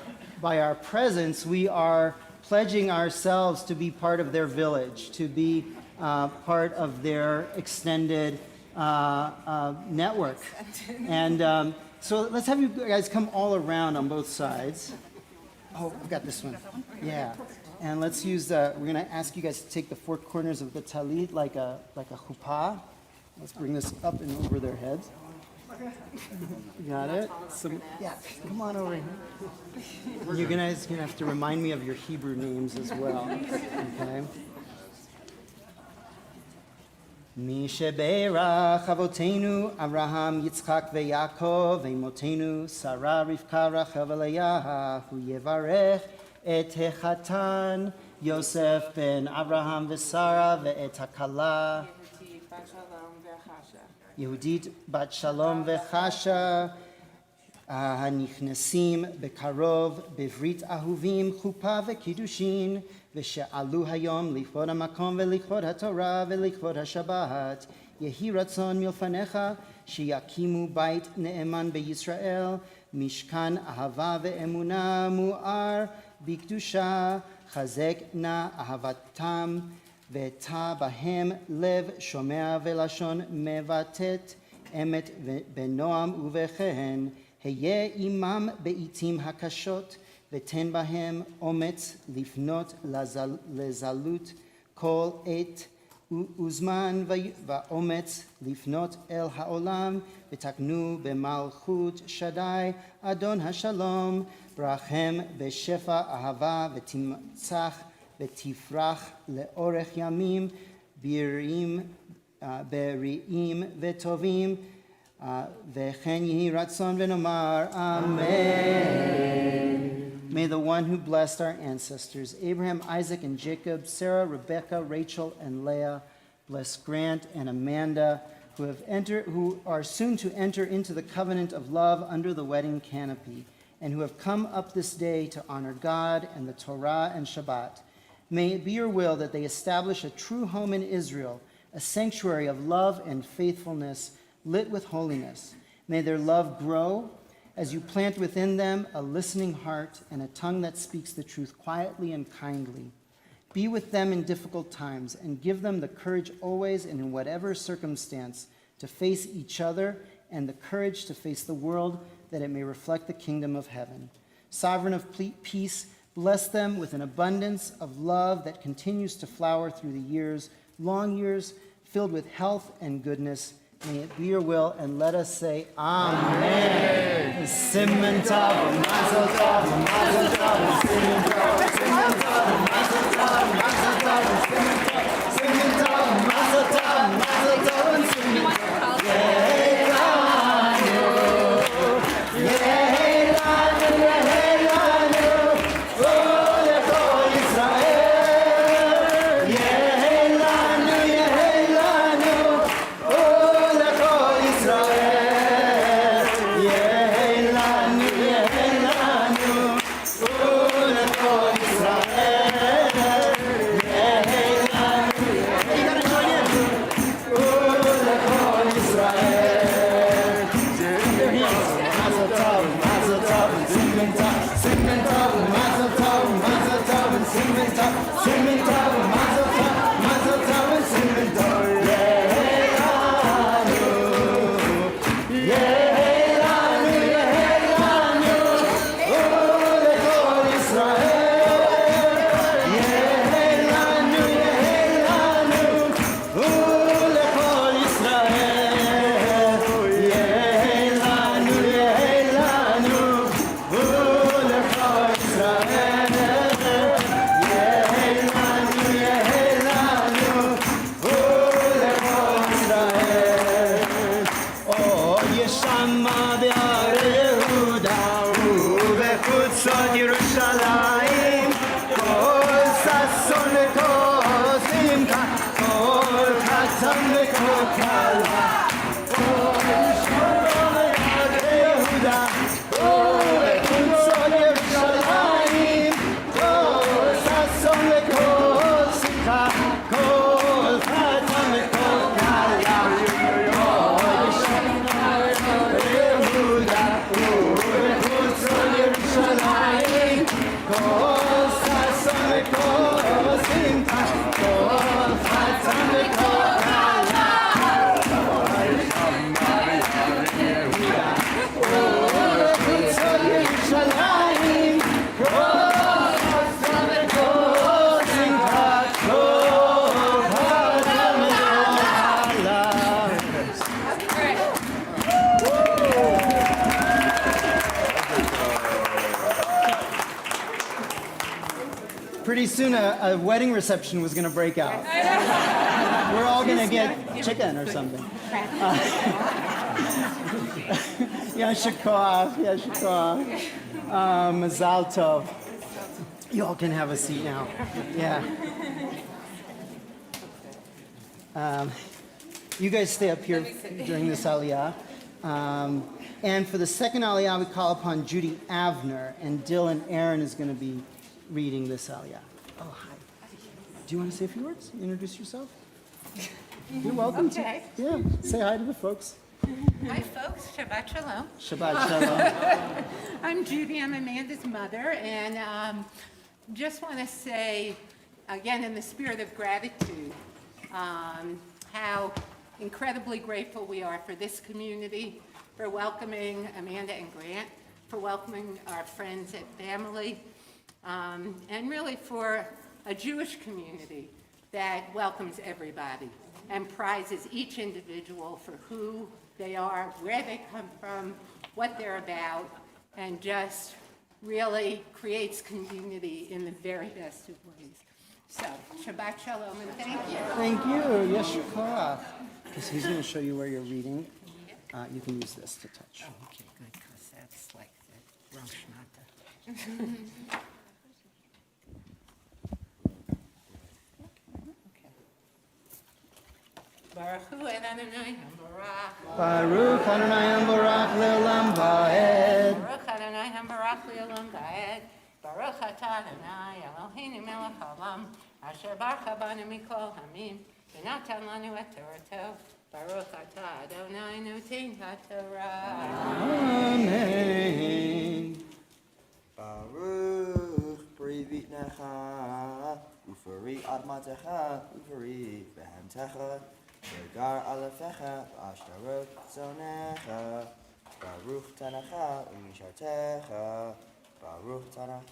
by our presence, we are pledging ourselves to be part of their village, to be part of their extended network. And so let's have you guys come all around on both sides. Oh, I've got this one. Yeah. And let's use, we're going to ask you guys to take the four corners of the talit like a chuppah. Let's bring this up and over their heads. You got it? Yeah, come on over here. You guys are going to have to remind me of your Hebrew names as well. Okay? Mi shebeirach avotenu Avraham, Yitzchak veYaakov, veimotenu Sarah, Rivka, Rachel veLeah, hu yevarech et hechatan Yosef ben Avraham veSarah ve'et hakala Yehudit bat Shalom vechasha hanichnesim bekarov bevrit ahuvim chuppah vekiddushin ושעלו היום לכבוד המקום ולכבוד התורה ולכבוד השבת. יהי רצון מלפניך שיקימו בית נאמן בישראל, משכן אהבה ואמונה מואר בקדושה, חזק נא אהבתם ותא בהם לב שומע ולשון מבטאת אמת בנועם ובחן, היה עמם בעתים הקשות, ותן בהם אומץ לפנות לזלות כל עת וזמן ואומץ לפנות אל העולם, ותקנו במלכות שדי אדון השלום, ברכם בשפע אהבה ותמצח ותפרח לאורך ימים בריאים וטובים, וכן יהי רצון ונאמר אמן. May the one who blessed our ancestors, Abraham, Isaac, and Jacob, Sarah, Rebecca, Rachel, and Leah, bless Grant and Amanda, who are soon to enter into the covenant of love under the wedding canopy, and who have come up this day to honor God and the Torah and Shabbat. May it be your will that they establish a true home in Israel, a sanctuary of love and faithfulness, lit with holiness. May their love grow as you plant within them a listening heart and a tongue that speaks the truth quietly and kindly. Be with them in difficult times and give them the courage always and in whatever circumstance to face each other and the courage to face the world that it may reflect the kingdom of heaven. Sovereign of peace, bless them with an abundance of love that continues to flower through the years, long years, filled with health and goodness. May it be your will, and let us say, Amen. Simon tov, mazel tov, mazel tov, simon tov, simon tov, mazel tov, mazel tov, simon tov, mazel tov, mazel tov, and simon tov. Oh, Pretty soon a wedding reception was going to break out. We're all going to get chicken or something. Yasher koach, yasher koach. Mazal tov. You all can have a seat now. Yeah. You guys stay up here during this aliyah. And for the second aliyah, we call upon Judy Avner, and Dylan Aaron is going to be reading this aliyah. Oh, hi. Do you want to say a few words? Introduce yourself? You're welcome Okay. to. Yeah, say hi to the folks. Hi, folks. Shabbat Shalom. Shabbat shalom. I'm Judy. I'm Amanda's mother. And just want to say, again, in the spirit of gratitude, how incredibly grateful we are for this community, for welcoming Amanda and Grant, for welcoming our friends and family, and really for a Jewish community that welcomes everybody and prizes each individual for who they are, where they come from, what they're about, and just really creates community in the very best of ways. So, Shabbat Shalom, and thank you. Thank you. Yasher koach. Because he's going to show you where you're reading. You can use this to touch. Okay, good, because that's like the Rosh Hashanah. Baruch Hu Adonai Hambarach. Baruch Adonai Hambarach le'olam va'ed. Baruch Adonai Hambarach le'olam va'ed. Baruch atah Adonai Eloheinu melech haolam, asher bacha banu mikol hamim, v'natan lanu et torato. Baruch atah Adonai noten haTorah. Amen. Baruch Bri Vitnecha, Ufari Admatecha, Ufari Behentecha, Regar Alefecha, Ashtarot Zonecha, Baruch Tanacha, Umishartecha, Baruch Tanach,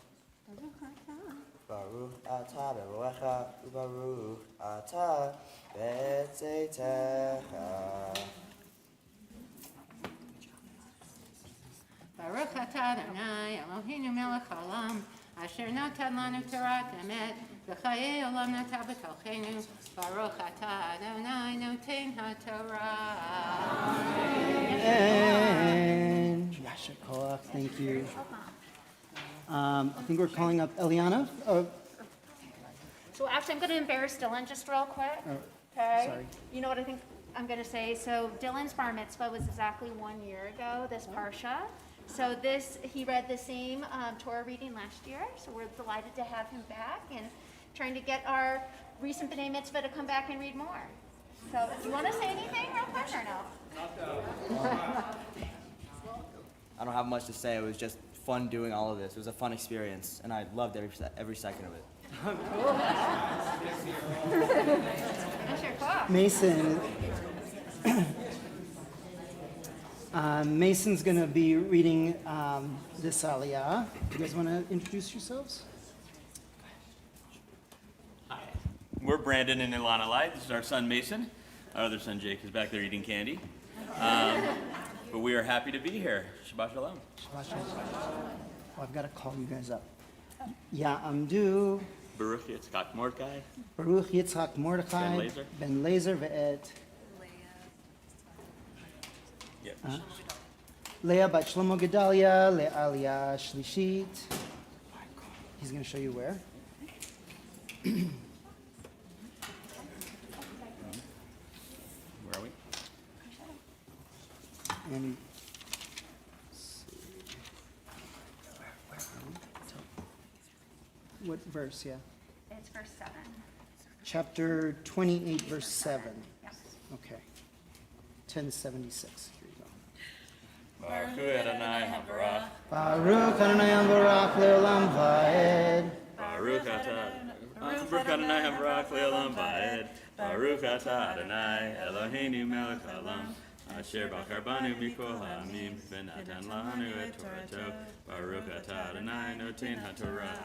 Baruch Atah Beroecha, Ubaruch Atah Betzetecha. Baruch atah Adonai Eloheinu melech haolam, asher natan lanu Torat emet, v'chayei olam nata b'tochenu. Baruch atah Adonai noten haTorah. And Yasher koach. Thank you. I think we're calling up Eliana. So actually, I'm going to embarrass Dylan just real quick. Okay? sorry. You know what I think I'm going to say? So Dylan's bar mitzvah was exactly 1 year ago, this parsha. So he read the same Torah reading last year. So we're delighted to have him back and trying to get our recent B'nai Mitzvah to come back and read more. So do you want to say anything real quick or no? I don't have much to say. It was just fun doing all of this. It was a fun experience, and I loved every second of it. Mason. Mason's going to be reading this aliyah. You guys want to introduce yourselves? Hi, we're Brandon and Ilana Lai. This is our son Mason. Our other son Jake is back there eating candy. But we are happy to be here. Shabbat Shalom. Shabbat shalom. Oh, I've got to call you guys up. Ya'amdu. Baruch Yitzchak Mordechai. Baruch Yitzchak Mordechai. Ben Lazer ve'et. Yep. Leah bat Shlomo Gedalia, Le'aliyah Shlishit. He's going to show you where. And what verse? Yeah. It's verse 7. Chapter 28, verse 7. Yes. Okay. 1076. Here you go. Baruch Adonai HaBarach. Baruch Adonai Baruch Leolam Vaed. Baruch atah Adonai HaBarach Le'olam Va'ed. Baruch atah Adonai Eloheinu melech haolam. Asher bachar banu mikol ha'amim v'natan lanu et Torato. Baruch atah Adonai noten haTorah.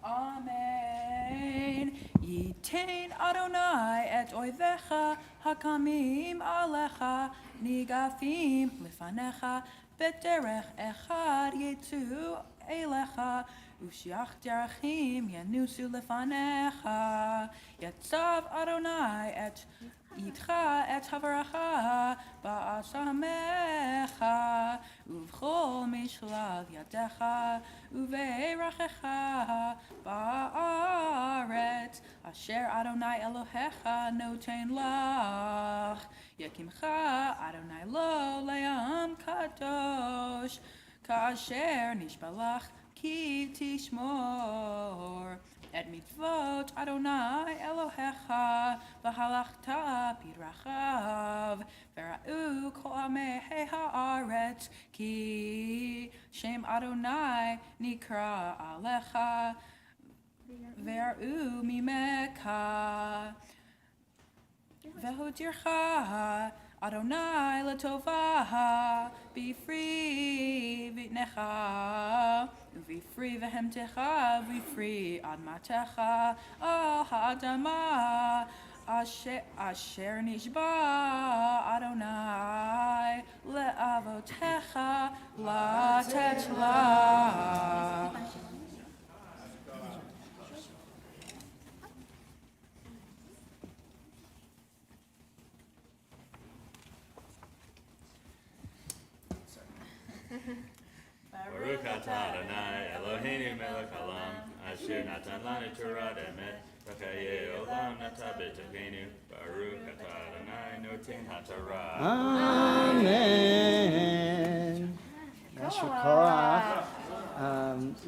Amen. Yitain Adonai et oivecha hakamim alecha nigafim lefanecha b'derech echad yetzu elecha ushiach derachim yanusu lefanecha yetzav Adonai et yitcha et havaracha ba'asamecha uvchol mishlav yadecha uverachecha ba'aret asher Adonai Elohecha noten lach yakimcha Adonai lo le'am kadosh kasher nishbalach ki tishmor et mitzvot Adonai Elohecha v'halachta b'drachav v'ra'u kol amei haaretz ki shem Adonai nikra alecha v'ra'u mimeka v'hodircha Adonai l'tova be free v'necha be free v'hemtecha be free admatecha al ha'adama asher nishba Adonai le'avotecha latet la. Baruch atah Adonai Eloheinu melech haolam. Asher natan lanu Torah emet. V'chayei olam nata b'tokeinu. Baruch atah Adonai noten haTorah. Amen. Yasher Koach.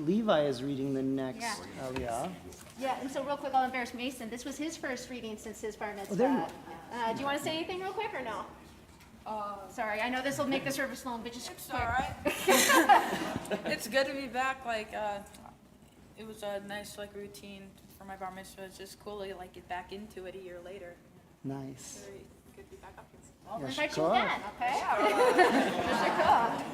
Levi is reading the next Aliyah. Yeah, and so real quick, I'll embarrass Mason. This was his first reading since his bar mitzvah. there you Do you want to say anything real quick or no? Sorry, I know this will make the service long, but just It's quick. all right. It's good to be back. It was a nice routine for my bar mitzvah. It's just cool to get back into it a year later. Nice. Very good to be back up here. I'll Yasher invite you Koach. again, okay?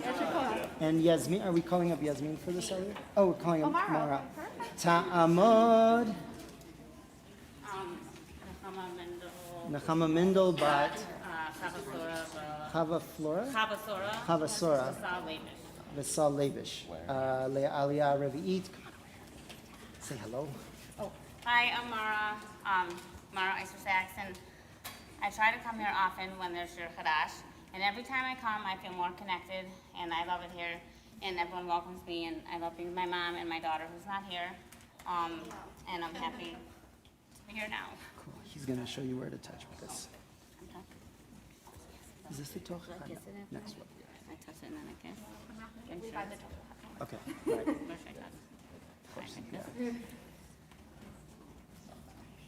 Yasher Koach. And Yasmin, are we calling up Yasmin for this Aliyah? Oh, we're calling up Mara. Mara. Perfect. Ta'amod. Nechama Mendel bat Chava Flora? Chava Sora. Vesal Levish. Le'aliyah Revi'it. Come on over here. Say hello. Hi, I'm Mara. Mara Iser Saxon. I try to come here often when there's Shir Hadash, and every time I come, I feel more connected, and I love it here, and everyone welcomes me, and I love being with my mom and my daughter who's not here, and I'm happy to be here now. Cool. He's going to show you where to touch with this. Is this the toch? Should I kiss it after? Next one. I touch it and then I kiss? I'm We sure. buy the total. Okay. Right. Where should I touch? Fine, I kiss.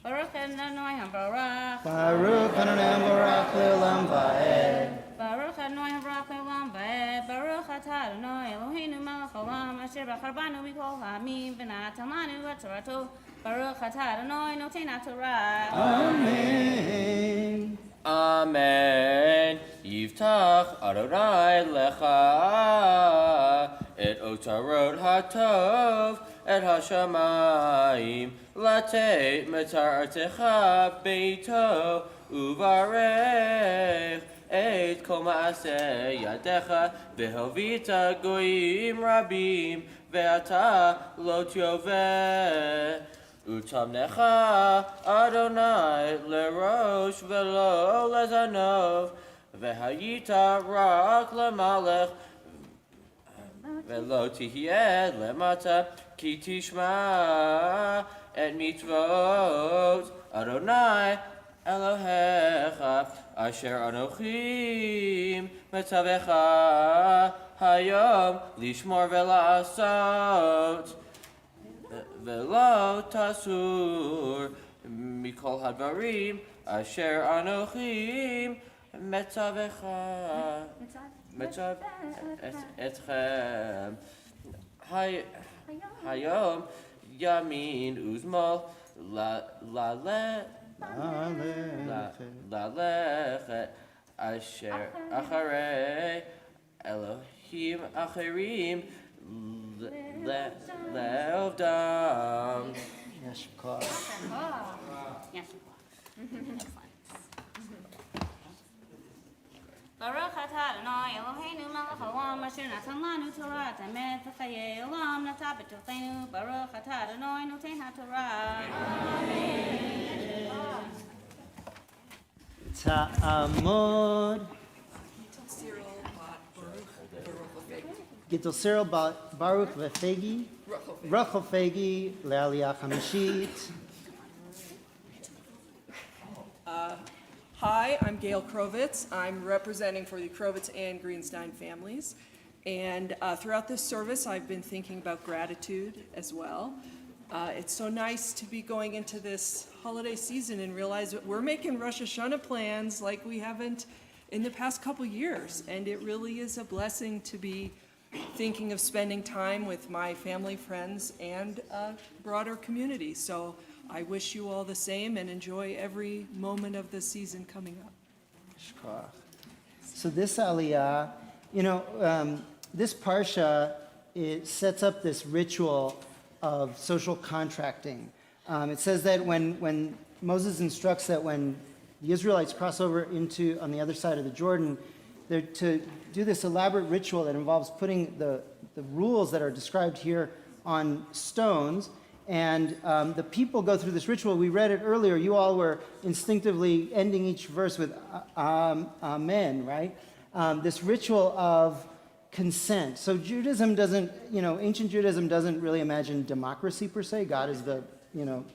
Baruch Adonai HaBarach. Baruch Adonai Baruch Le'olam Vaed. Baruch Adonai HaBarach Le'olam Vaed. Baruch atah Adonai Eloheinu melech haolam. Asher bachar banu mikol ha'amim v'natan lanu et Torato. Baruch atah Adonai noten haTorah. Amen. Amen. Yiftach Adonai lecha et otarot hatov et hashamayim latei metartecha beito uvarech et kol maaseh yadecha vehovita goyim rabim ve'ata lo toveh. Utamnecha Adonai lerosh velo lezanov vehayita rak lemalech ולא תהיה למטה, כי תשמע את מצוות אדוני אלוהיך, אשר אנוכי מצווך היום לשמור ולעשות, ולא תסור מכל הדברים אשר אנוכי מצווך אתכם היום ימין ושמאל ללכת אשר אחרי אלוהים אחרים לעובדם. יש כוח. Yes. Baruch atah Adonai Eloheinu melech haolam asher natan lanu Torah tamet v'chayei olam nata b'tochenu. Baruch atah Adonai noten haTorah. Ta'amod. Gittel Cyril Baruch v'Fegi. Rachel Fegi le'aliyah chamishit. Hi, I'm Gail Krovitz. I'm representing for the Krovitz and Greenstein families. And throughout this service, I've been thinking about gratitude as well. It's so nice to be going into this holiday season and realize that we're making Rosh Hashanah plans like we haven't in the past couple years. And it really is a blessing to be thinking of spending time with my family, friends, and broader community. So I wish you all the same and enjoy every moment of the season coming up. So this aliyah, this parsha, it sets up this ritual of social contracting. It says that when Moses instructs that when the Israelites cross over on the other side of the Jordan, they're to do this elaborate ritual that involves putting the rules that are described here on stones. And the people go through this ritual. We read it earlier. You all were instinctively ending each verse with amen, right? This ritual of consent. So Judaism doesn't, ancient Judaism doesn't really imagine democracy per se. God is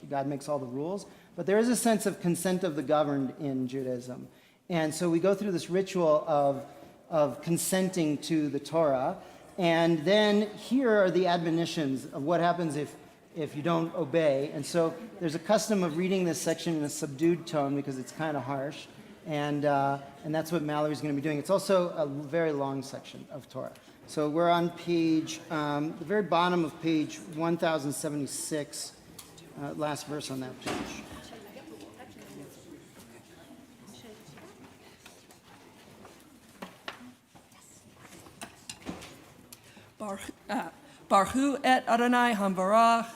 God makes all the rules. But there is a sense of consent of the governed in Judaism. And so we go through this ritual of consenting to the Torah. And then here are the admonitions of what happens if you don't obey. And so there's a custom of reading this section in a subdued tone because it's kind of harsh. And that's what Mallory's going to be doing. It's also a very long section of Torah. So we're on page, the very bottom of page 1076, last verse on that page. Baruch et Adonai Hambarach.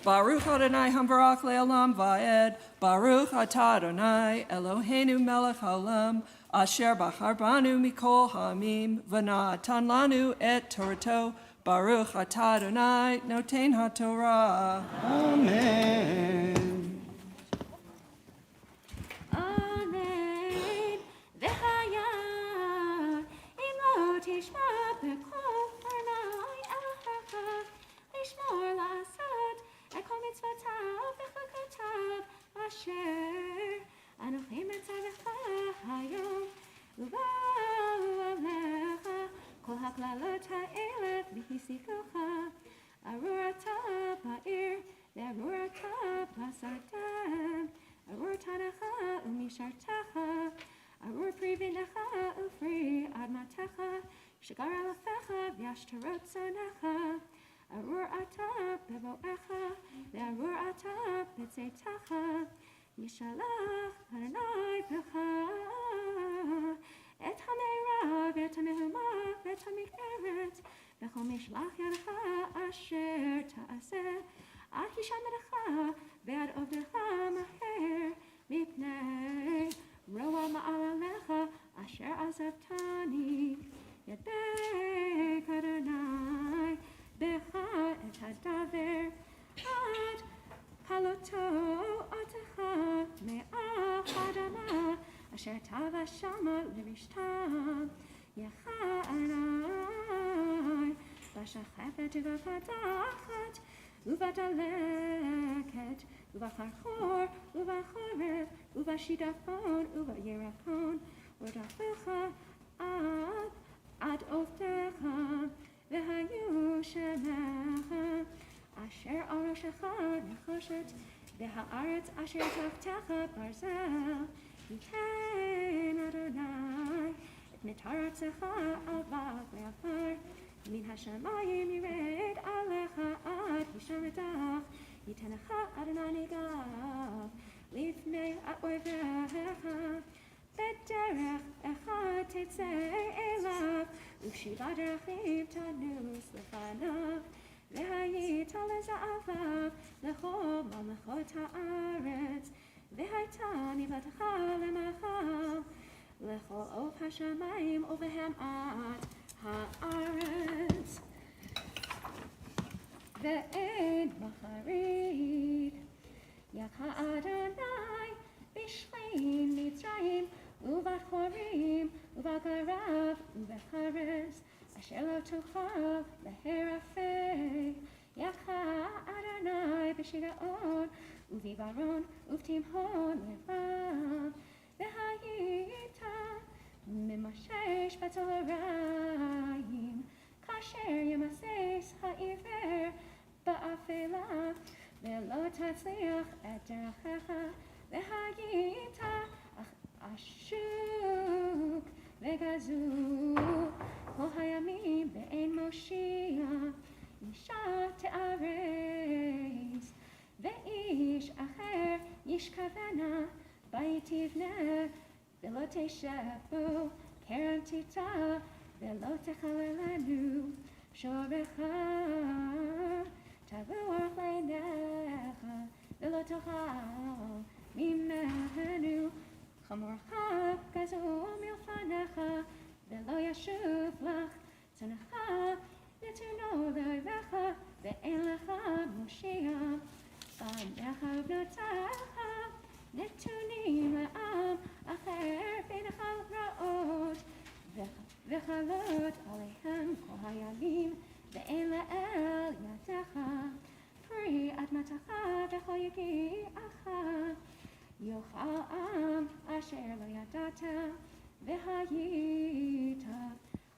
Baruch Adonai Hambarach le'olam va'ed. Baruch atah Adonai Eloheinu melech haolam asher bachar banu mikol ha'amim v'natan lanu et Torato. Baruch atah Adonai noten haTorah. Amen. תשמע בקול אדוני אלוהיך לשמור לעשות את כל מצוותיו וחוקותיו אשר אנוכי מצווך היום ובאו עליך כל הקללות האלה והוסיפוך ארור אתה בעיר וארור אתה בסרתם ארור תנך ומשרתך ארור פרי בנך ופרי אדמתך שגר אלפיך וישתרות צונך ארור אתה בבואך וארור אתה בצאתך ישלח אדוני בך את המרע ואת המהומה ואת המכערת בכל משלח ידך אשר תעשה אל ישמרך בעד עובדך מהר מפני רוע מעל עליך אשר עזבתני ידך אדוני בך את הדבר עד כלותו אותך מאח האדמה אשר טבע שמה לרשתם יחנאי, בשחפת ובפתחת, ובדלקת, ובחרחור, ובחורף, ובשיטפון, ובירקון, ורדפך עד עובדך, והיו שמך, אשר על ראשך נחושת, והארץ אשר תחתיך ברזל, ייתן אדוני את מטרתך אבק ועפר, מן השמיים ירד עליך עד הישמתך, ייתן לך אדוני נגב לפני אויביך, בדרך אחד תצא אליו, ובשבע דרכים תנוס לפניו, והיית לזהביו לכל ממלכות הארץ, והייתה נבלתך למחר, לכל עוף השמיים ובהמת הארץ. ואין מחריד, יקה אדוני בשכין מצרים, ובחורים, ובגרב, ובחרס, אשר לא תוכל להרפא. יקה אדוני בשיגעון, ובעיוורון, ובתימהון לבב, והיית ממשש בצהריים, כאשר ימסס העיוור באפלה, ולא תצליח את דרכך, והיית עשוק וגזור כל הימים באין מושיע, אישה תארץ ואיש אחר ישכבנה, בית תבנה ולא תשב בו, כרם תיטע ולא תחללנו, שורך תבוח לעיניך ולא תאכל ממנו, חמורך גזור מלפניך ולא ישוב לך, צונך נתונו לאויביך ואין לך מושיע, בניך ובנותיך נתונים לעם אחר ונחלות וחלות עליהם כל הימים, ואין לאל ידך, פרי אדמתך וכל יגיעך, יאכל עם אשר לא ידעת, והיית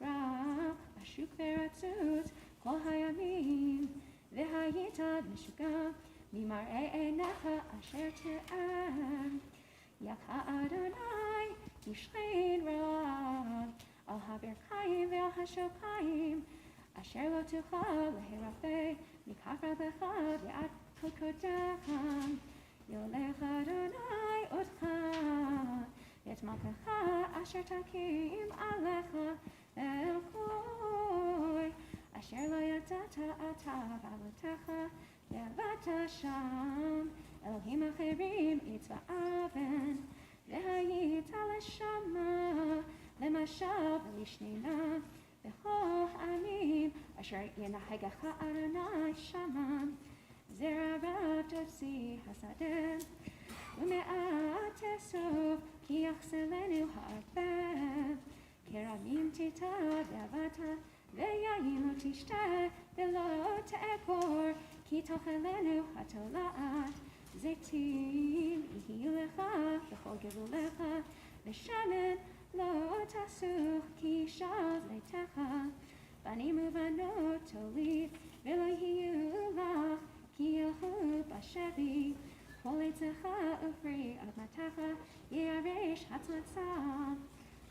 רק עשוק ורצוץ כל הימים, והיית משוגע ממראה עיניך אשר תראה. יקה אדוני ישכין רעב על הברכיים ועל השוקיים, אשר לא תוכל להרפא מכף רגלך ועד קודקודך. יולך אדוני אותך ואת מלכך אשר תקים עליך אל גוי, אשר לא ידעת אתה בעלותך ועבדת שם אלוהים אחרים יצבעבן, והיית לשמה למשל ולשנינה בכל עמים אשר ינהגך אדוני שמם. זרע רב תוציא השדה ומעט תאסוף, כי יחסלנו הרבה. כרמים תיטע ועבדת ויין לא תשתה ולא תעקור, כי תאכלנו התולעת. זיתים יהיו לך בכל גבולך, ושמן לא תסוך, כי שב ביתך. בנים ובנות תוליד ולא יהיו לך, כי ילכו בשבי. כל עצך ופרי אדמתך ירש הצלחה.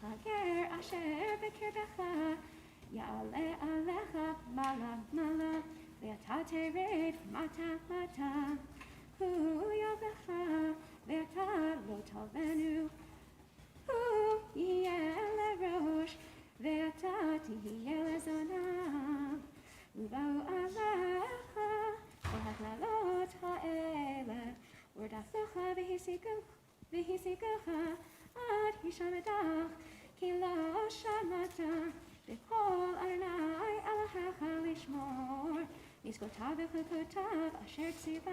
הגר אשר בקרבך יעלה עליך מעלה מעלה, ואתה תרד מטה מטה. הוא יובך ואתה לא תלבנו, הוא יהיה לראש ואתה תהיה לזנב. ובאו עליך כל הקללות האלה, ורדפוך והשיגוך עד הישמתך, כי לא שמעת בקול אדוני אלוהיך לשמור מצוותיו וחוקותיו אשר ציווך.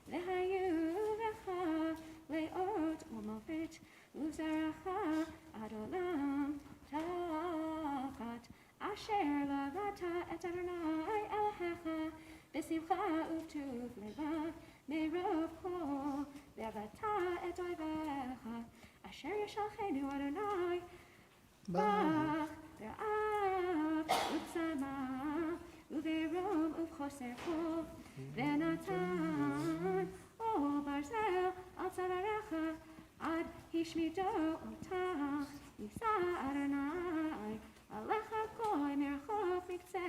והיו לך לאות ומופת וזרעך עד עולם, תחת אשר בראת את אדוני אלוהיך בשמחה ובטוב לבב מרוב כל ועבדת את אויביך אשר ישלחנו אדוני בך ברעב ובצמא וברום ובחוסר כל ונתן אור ברזל על צווארך עד השמידו אותך נישא אדוני עליך גוי מרחוק מקצה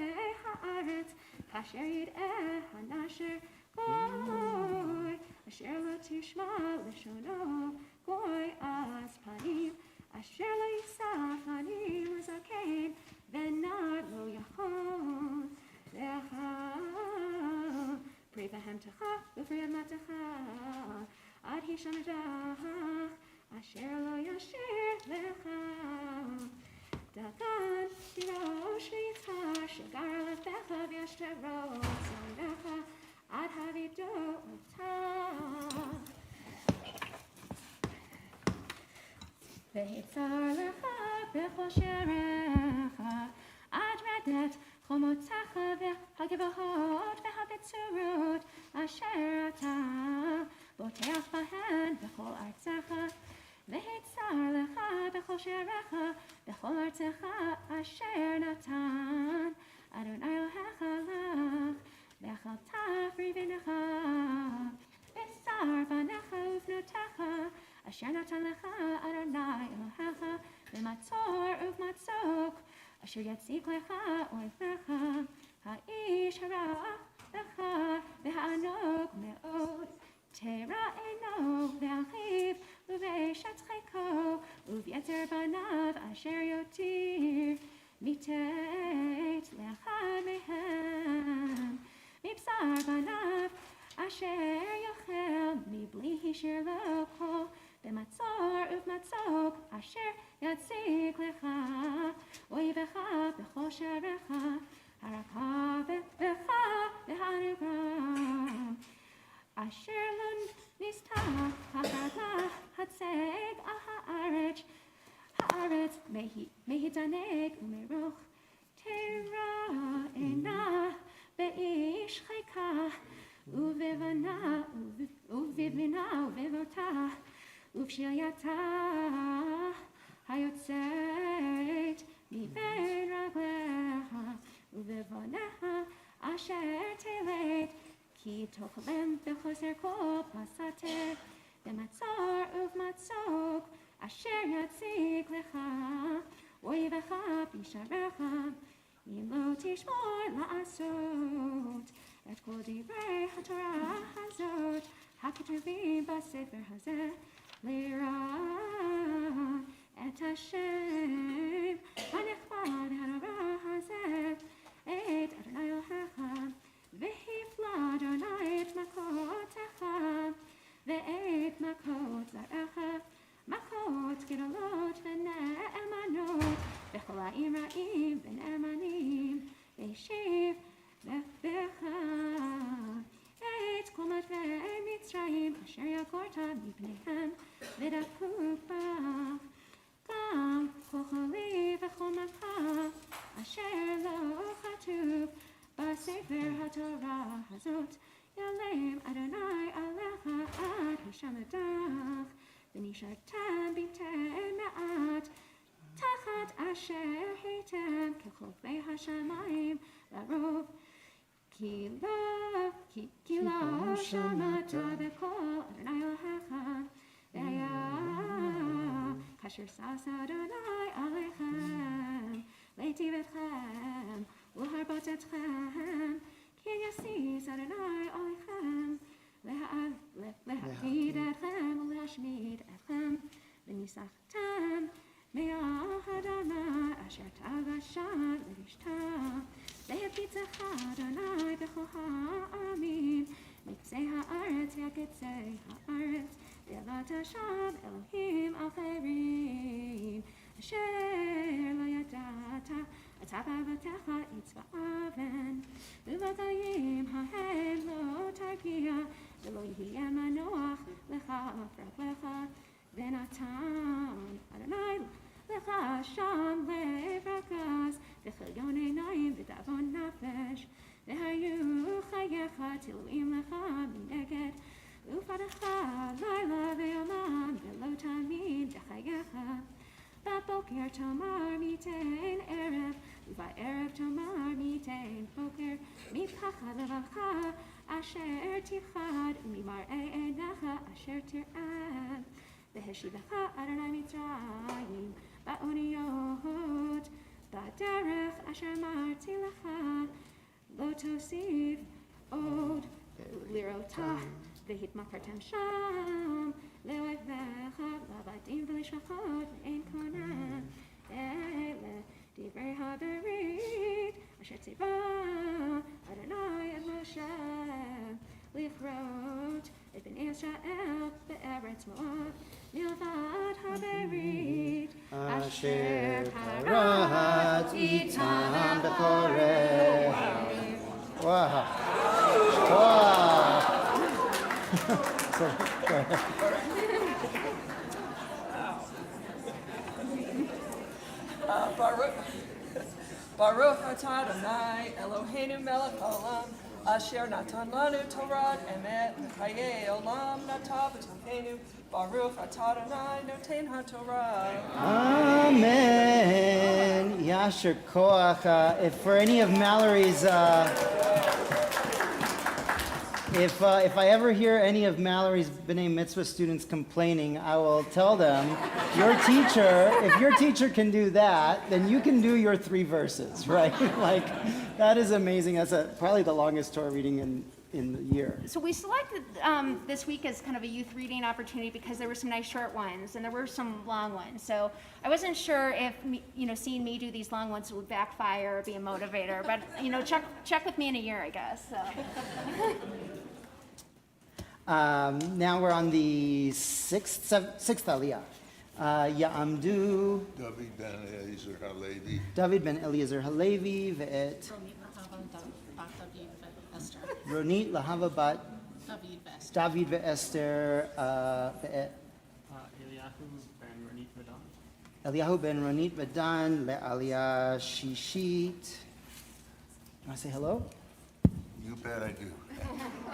הארץ כאשר יראה הנשר גוי אשר לא תשמע לשונו גוי אז פנים אשר לא יישא פנים לזקן ונער לא יכול לאכול פרי בהמתך ופרי אדמתך עד הישמדך אשר לא ישיר לך דגן תירוש ויצהר שגר לפך וישתרות צורך עד הבידו אותך ויצר לך בכל שעריך עד רדת חומותיך והגבעות והבצורות אשר אתה בוטח בהן בכל ארצך ויצר לך בכל שעריך בכל ארצך אשר נתן אדוני אלוהיך לך ואכלת פרי בנך בשר בניך ובנותיך אשר נתן לך אדוני אלוהיך במצור ובמצוק אשר יציק לך אויביך האיש הרע לך והענוג מאוד תרע עינו ואחיו ובאשת חיקו וביתר בניו אשר יותיר מיתת לאחד מהם מבשר בניו אשר יאכל מבלי השאיר לו כל במצור ובמצוק אשר יציק לך אויביך בכל שעריך הרכה בך והנגרם אשר לא נסתח אחר הצג על הארץ מהתענג ומרוך תרע עינה באיש חיקה ובבנה ובבותה ובשלייתה היוצאת מבין רגליך ובבונך אשר תלד כי תאכלם בחוסר כל פסתר במצור ובמצוק אשר יציק לך אויביך בשעריך אם לא תשמור לעשות את כל דברי התורה הזאת הכתובים בספר הזה ליראה את השם הנכבד הנורא הזה את אדוני אלוהיך והפלא אדוני את מכותיך ואת מכות זרעך מכות גדולות ונאמנות בכל העם רעים ונאמנים והשיב בך את כל מטבי מצרים אשר יגורת מפניהם ודפקו בך גם כל חולי וכל מכה אשר לא כתוב בספר התורה הזאת יעלם אדוני עליך עד השמדך ונשארתם ביתם מעט תחת אשר הייתם כחופי השמיים לרוב כי לא שמעת בקול אדוני אלוהיך והיה כאשר שש אדוני עליכם להיטיבכם ולהרבות אתכם כי יסיס אדוני עליכם להכביד אתכם ולהשמיד אתכם וניסחתם מהאדמה אשר תבשל לרשתה והפיצך אדוני בכל העמים מקצה הארץ ועד קצה הארץ וידעת שם אלוהים אחרים אשר לא ידעת אתה ואבותיך עץ ואבן ובגויים ההם לא תרגיע ולא יהיה מנוח לך רגליך ונתן אדוני לך שם לב רכז, וכליון עיניים ודאבון נפש, והיו חייך תלויים לך מנגד, ופרחה לילה ויומם, ולא תמיד בחייך. בבוקר תאמר מיתן ערב, ובערב תאמר מיתן בוקר, מפחד לבבך אשר תפחד, וממראה עיניך אשר תרעב. והשיבך אדוני מצרים באוניות, בדרך אשר אמרתי לך, לא תוסיף עוד לראותה, והתמכרתם שם לאויביך, לעבדים ולשפחות אין קונה. אלה דברי הברית אשר ציווה אדוני את משה, לכרות את בני ישראל בארץ מואב, מלבד הברית אשר כרת איתם בחורף. Wow. Baruch atah Adonai Eloheinu melech haolam, asher natan lanu Torah emet l'chayei olam natav v'tokenu. Baruch atah Adonai noten haTorah. Amen. Yasher koach. If for any of Mallory's, if I ever hear any of Mallory's B'nai Mitzvah students complaining, I will tell them, if your teacher can do that, then you can do your 3 verses, right? Like, that is amazing. That's probably the longest Torah reading in the year. So we selected this week as kind of a youth reading opportunity because there were some nice short ones and there were some long ones. So I wasn't sure if seeing me do these long ones would backfire or be a motivator, but check with me in a year, I guess. So. Now we're on the sixth aliyah. Ya'amdu David ben Eliezer Halevi ve'et Ronit Lahava bat David ve'Esther ve'et Eliyahu ben Ronit Vedan le'aliyah Shishit. You want to say hello? You bet I do.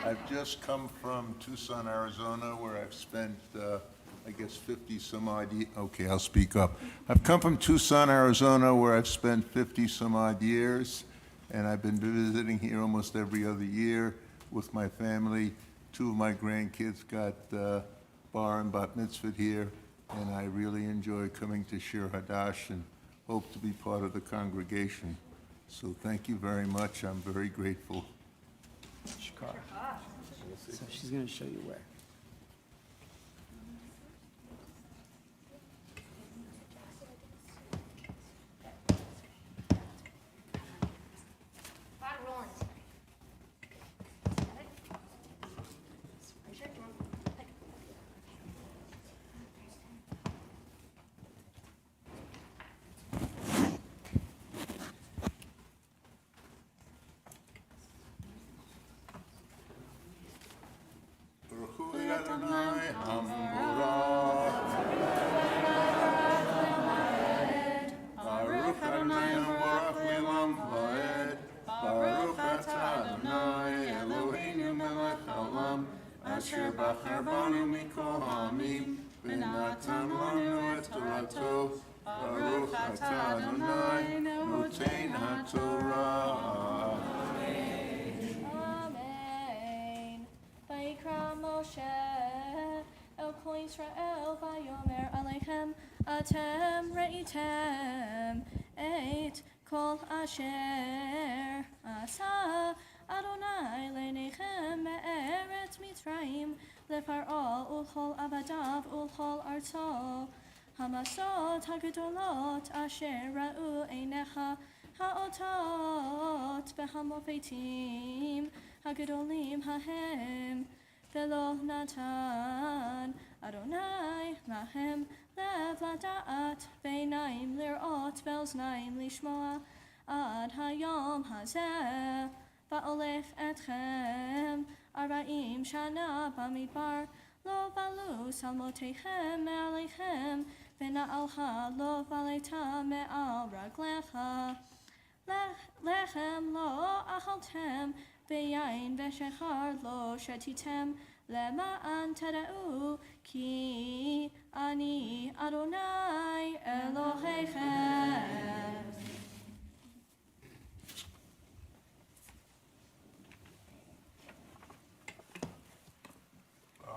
I've just come from Tucson, Arizona, where I've spent, I guess, 50 some odd years. Okay, I'll speak up. I've come from Tucson, Arizona, where I've spent 50 some odd years, and I've been visiting here almost every other year with my family. 2 of my grandkids got bar and bat mitzvah here, and I really enjoy coming to Shir Hadash and hope to be part of the congregation. So thank you very much. I'm very grateful. Shikar. So she's going to show you where. Asher bachar banu mikol ha'amim, v'natan lanu et torato, Baruch atah Adonai, noten haTorah. Amen. Vayikra Moshe el kol Yisrael vayomer aleichem atem reitem et kol asher asa Adonai lenechem me'eretz Mitzrayim lefar'o ulchol avadav ulchol arto hamasot hagedolot asher ra'u einecha ha'otot behamofetim hagedolim hahem velo natan Adonai lahem lev lada'at beinaim lir'ot ve'oznaim lishmoa ad hayom hazeh Ba'olech etchem, 40 shana bamidbar, lo balu salmotechem aleichem, ונעלך לא ועלית מעל רגליך. לחם לא אכלתם, ויין ושחר לא שתיתם, למען תדעו כי אני אדוני אלוהיכם.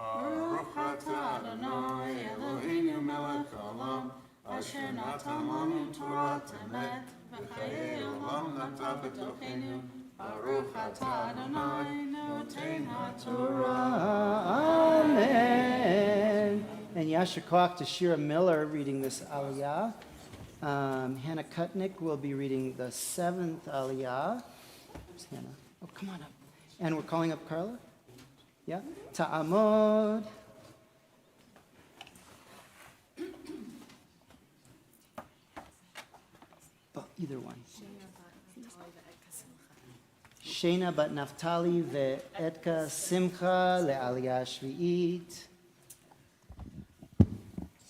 Baruch atah Adonai Eloheinu melech haolam, asher natan lanu Torat emet, v'chayei olam nata b'tochenu. Baruch atah Adonai noten Torah. Amen. And Yasher Koach to Shira Miller reading this aliyah. Hannah Kutnick will be reading the 7th aliyah. Where's Hannah? Oh, come on up. And we're calling up Carla? Yeah? Ta'amod. Either one. Shena bat Naftali ve'etka simcha le'aliyah shvi'it.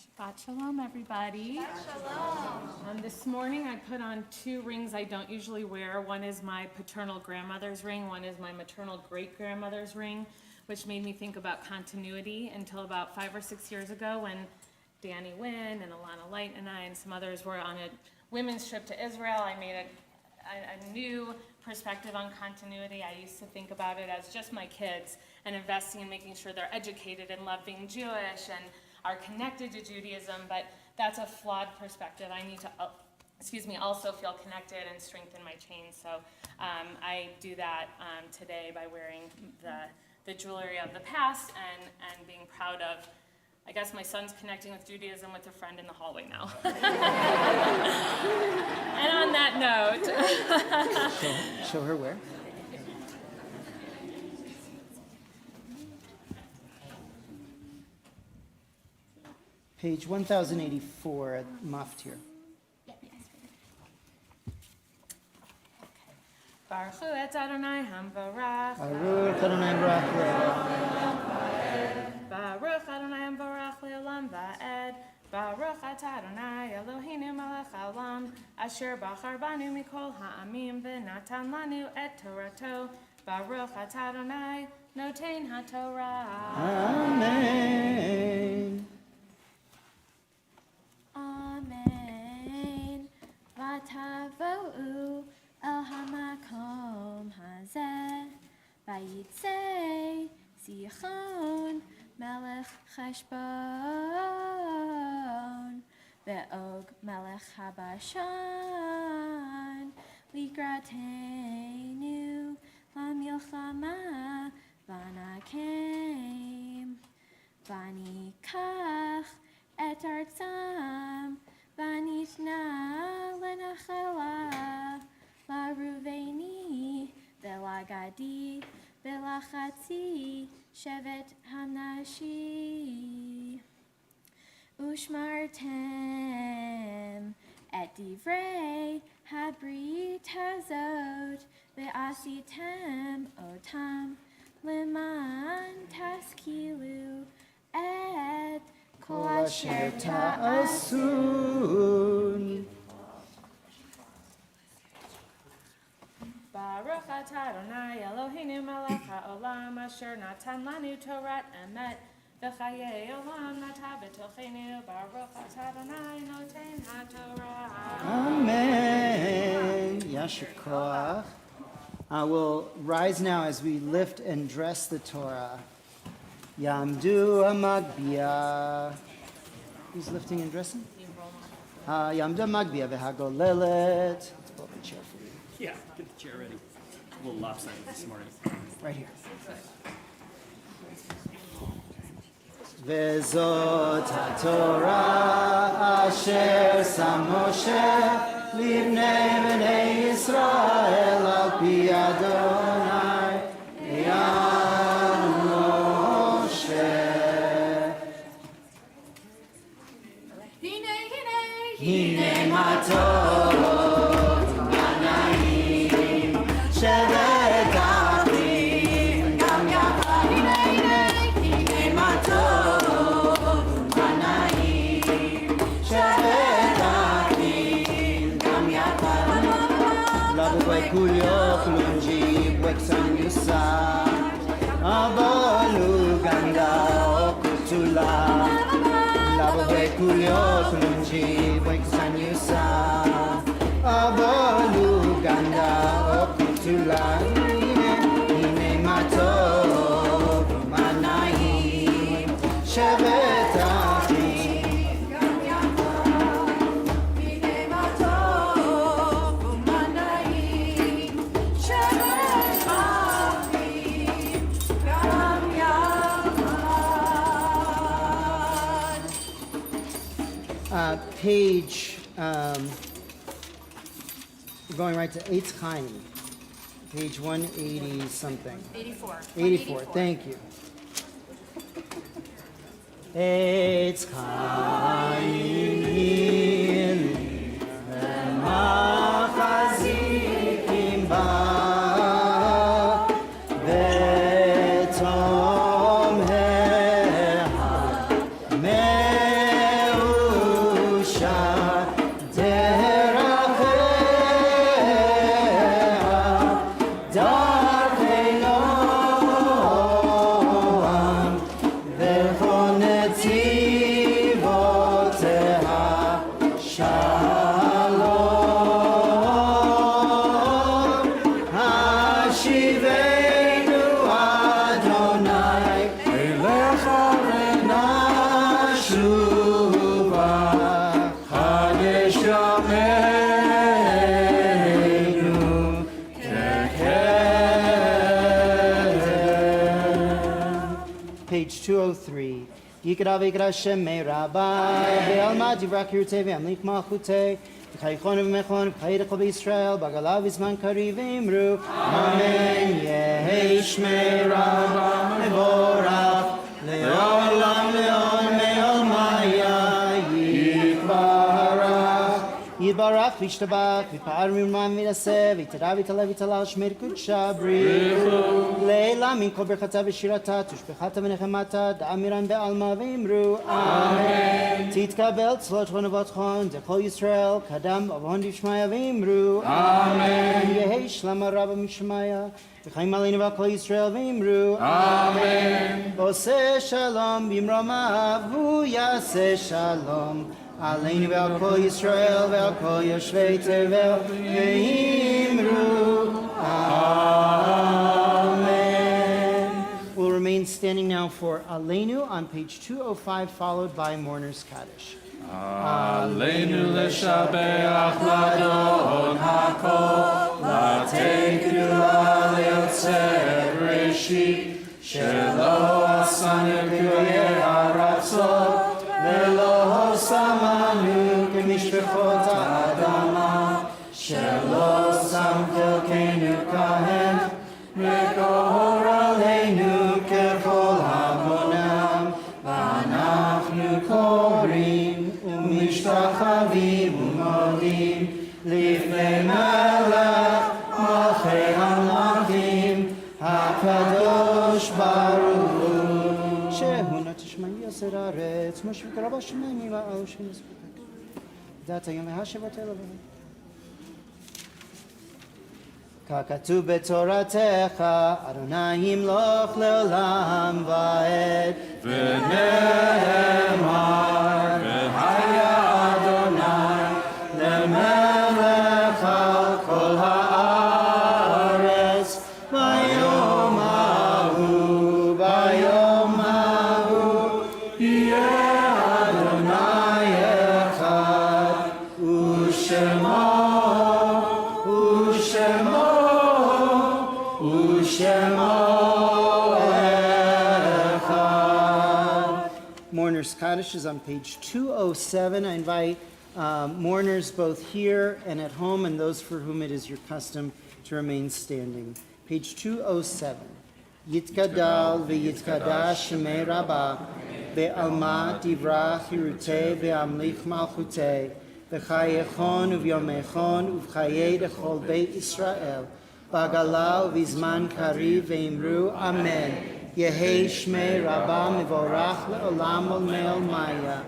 Shabbat shalom, everybody. Shalom. This morning I put on 2 rings I don't usually wear. One is my paternal grandmother's ring. One is my maternal great-grandmother's ring, which made me think about continuity until about 5 or 6 years ago when Danny Wynn and Alana Light and I and some others were on a women's trip to Israel. I made a new perspective on continuity. I used to think about it as just my kids and investing in making sure they're educated and love being Jewish and are connected to Judaism, but that's a flawed perspective. I need to, also feel connected and strengthen my chain. So I do that today by wearing the jewelry of the past and being proud of, I guess my son's connecting with Judaism with a friend in the hallway now. And on that note. Show her where. Page 1084 at Maftir. Baruch Hu et Adonai Hamvarach. Baruch Adonai Barach Baruch Adonai Hamvarach le'olam va'ed. Baruch atah Adonai Eloheinu melech haolam, asher bachar banu mikol ha'amim v'natan lanu et Torato. Baruch atah Adonai noten ha'Torah. Amen. Amen. Vatavo'u el hamakom hazeh, vayitze Sichon melech Cheshbon, ve'og melech Habashan, likratenu lamilchama vanakem, vanikach et artzam, vanitna lenachala, la Ruveni, velagadi, velachatzi, shevet hamnashi. Ushmartem et divrei habrit hazot, ve'asitem otam, leman taskilu et kol asher ta'asun. Baruch atah Adonai Eloheinu melech haolam, asher natan lanu Torat emet, v'chayei olam nata b'tochenu. Baruch atah Adonai noten ha'Torah. Amen. Yasher Koach. We'll rise now as we lift and dress the Torah. Yamdu Amagbia. Who's lifting and dressing? Yamdu Amagbia v'hagolelet. Let's pull up a chair for you. Yeah, get the chair ready. A little lopsided this morning. Right here. Vezot HaTorah asher sam Moshe livnei bnei Yisrael al pi Adonai yad Moshe. Hine matot banaim shevet achim gam yachad. Hine matot banaim kulio kulunji weksan yusa Abolu ganda okutula Labo kulio kulunji weksan yusa Abolu ganda okutula Ine mato manai Shevetati page, we're going right to Eitz Chaim, page 180 something. 84. 84, thank you. Eitz Chaim, machazikim ba, betom Page 203. Yikra v'yikra shemei rabbi ve'alma divra kirutei ve'amlik malchutei v'chayichon v'mechon v'chayidechol b'Yisrael b'galav v'zman kariv v'imru Amen Yehi shmei rabbi mevorach le'olam le'on me'olmaya yitbarach Yitbarach v'yishtabach v'yipar v'yirman v'yaseh v'yitara v'yitala v'yitala shmei kudsha b'richu Leila min kol berchata v'shirata tushbechata v'nechemata da'amiran be'alma v'imru Amen Titkabel tzlot v'navotchon zechol Yisrael kadam avon v'shmaya v'imru Amen Yehi shlama rabba mishmaya v'chaim aleinu v'kol Yisrael v'imru Amen Oseh shalom b'imromav hu yaseh shalom Aleinu ve'al kol Yisrael ve'al kol yoshvei tevel ve'imru Amen. We'll remain standing now for Aleinu on page 205, followed by Mourner's Kaddish. Aleinu leshabeach ladon hakol latei gdula leotzeh reshit shelo asanu k'yoyeh haratzot ולא שמנו כמשפחות האדמה שלא שם חלקנו כהם וגור עלינו ככל המונם ואנחנו קוראים ומשתחווים ומודים לפני מלך מלכי המלכים הקדוש ברוך הוא שהוא נתשמע יסר הארץ משה וקרבה שמני לעל שם יספק דת היום והשבת אליו ככתוב בתורתך אדוני ימלוך לעולם ועד ונאמר והיה אדוני למלך על כל הארץ ביום ההוא ביום ההוא יהיה אדוני אחד ושמו Mourner's Kaddish is on page 207. I invite mourners both here and at home and those for whom it is your custom to remain standing. Page 207. Yitkadal v'yitkadash shemei rabbah be'alma divrach hirutei ve'amlich malchutei v'chayechon uvyomechon uv'chayei dechol beit Yisrael Bagala v'zman kariv ve'imru Amen. Yehi shmei rabba mevorach le'olam ol me'ol maya.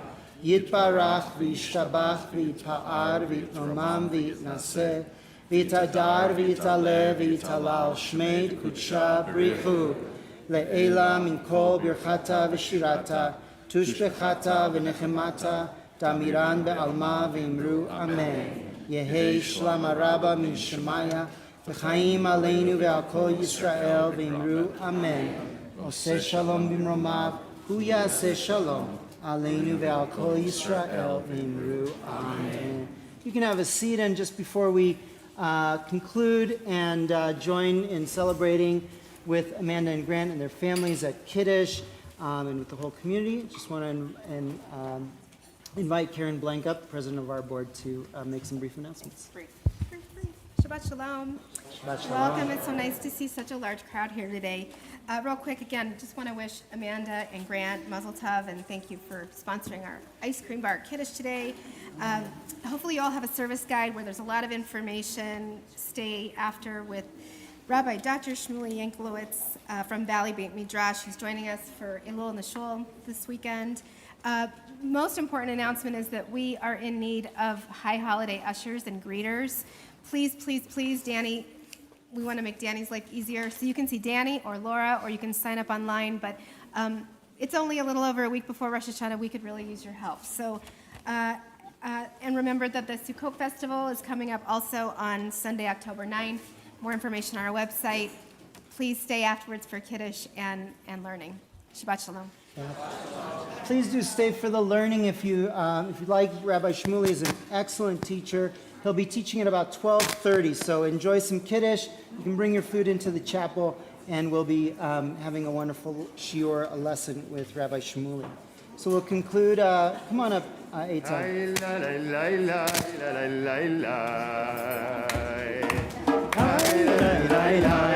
Yitbarach v'yishtabach v'yitpa'ar v'yitnomam v'yitnaseh v'yitadar v'yitale v'yitalal shmei d'kudsha b'richu le'ela min kol birchata v'shirata tushbechata v'nechemata damiran be'alma v'imru amen. Yehi shlama rabba min shemaya v'chaim aleinu ve'al kol Yisrael v'imru amen. Oseh shalom b'mromav hu yaseh shalom aleinu ve'al kol Yisrael v'imru amen. You can have a seat, and just before we conclude and join in celebrating with Amanda and Grant and their families at Kiddush and with the whole community, just want to invite Karen Blank up, the president of our board, to make some brief announcements. Shabbat Shalom. Shabbat Shalom. Welcome. It's so nice to see such a large crowd here today. Real quick, again, just want to wish Amanda and Grant Mazel Tov, and thank you for sponsoring our ice cream bar Kiddush today. Hopefully you all have a service guide where there's a lot of information. Stay after with Rabbi Dr. Shmuley Yanklowitz from Valley Beit Midrash, who's joining us for Elul in the Shul this weekend. Most important announcement is that we are in need of high holiday ushers and greeters. Please, please, please, Danny, we want to make Danny's life easier. So you can see Danny or Laura, or you can sign up online, but it's only a little over a week before Rosh Hashanah. We could really use your help. So, and remember that the Sukkot Festival is coming up also on Sunday, October 9th. More information on our website. Please stay afterwards for Kiddush and learning. Shabbat Shalom. Please do stay for the learning if you like. Rabbi Shmuley is an excellent teacher. He'll be teaching at about 12:30, so enjoy some Kiddush. You can bring your food into the chapel, and we'll be having a wonderful shiur, a lesson with Rabbi Shmuley. So we'll conclude. Come on up, Eitan. La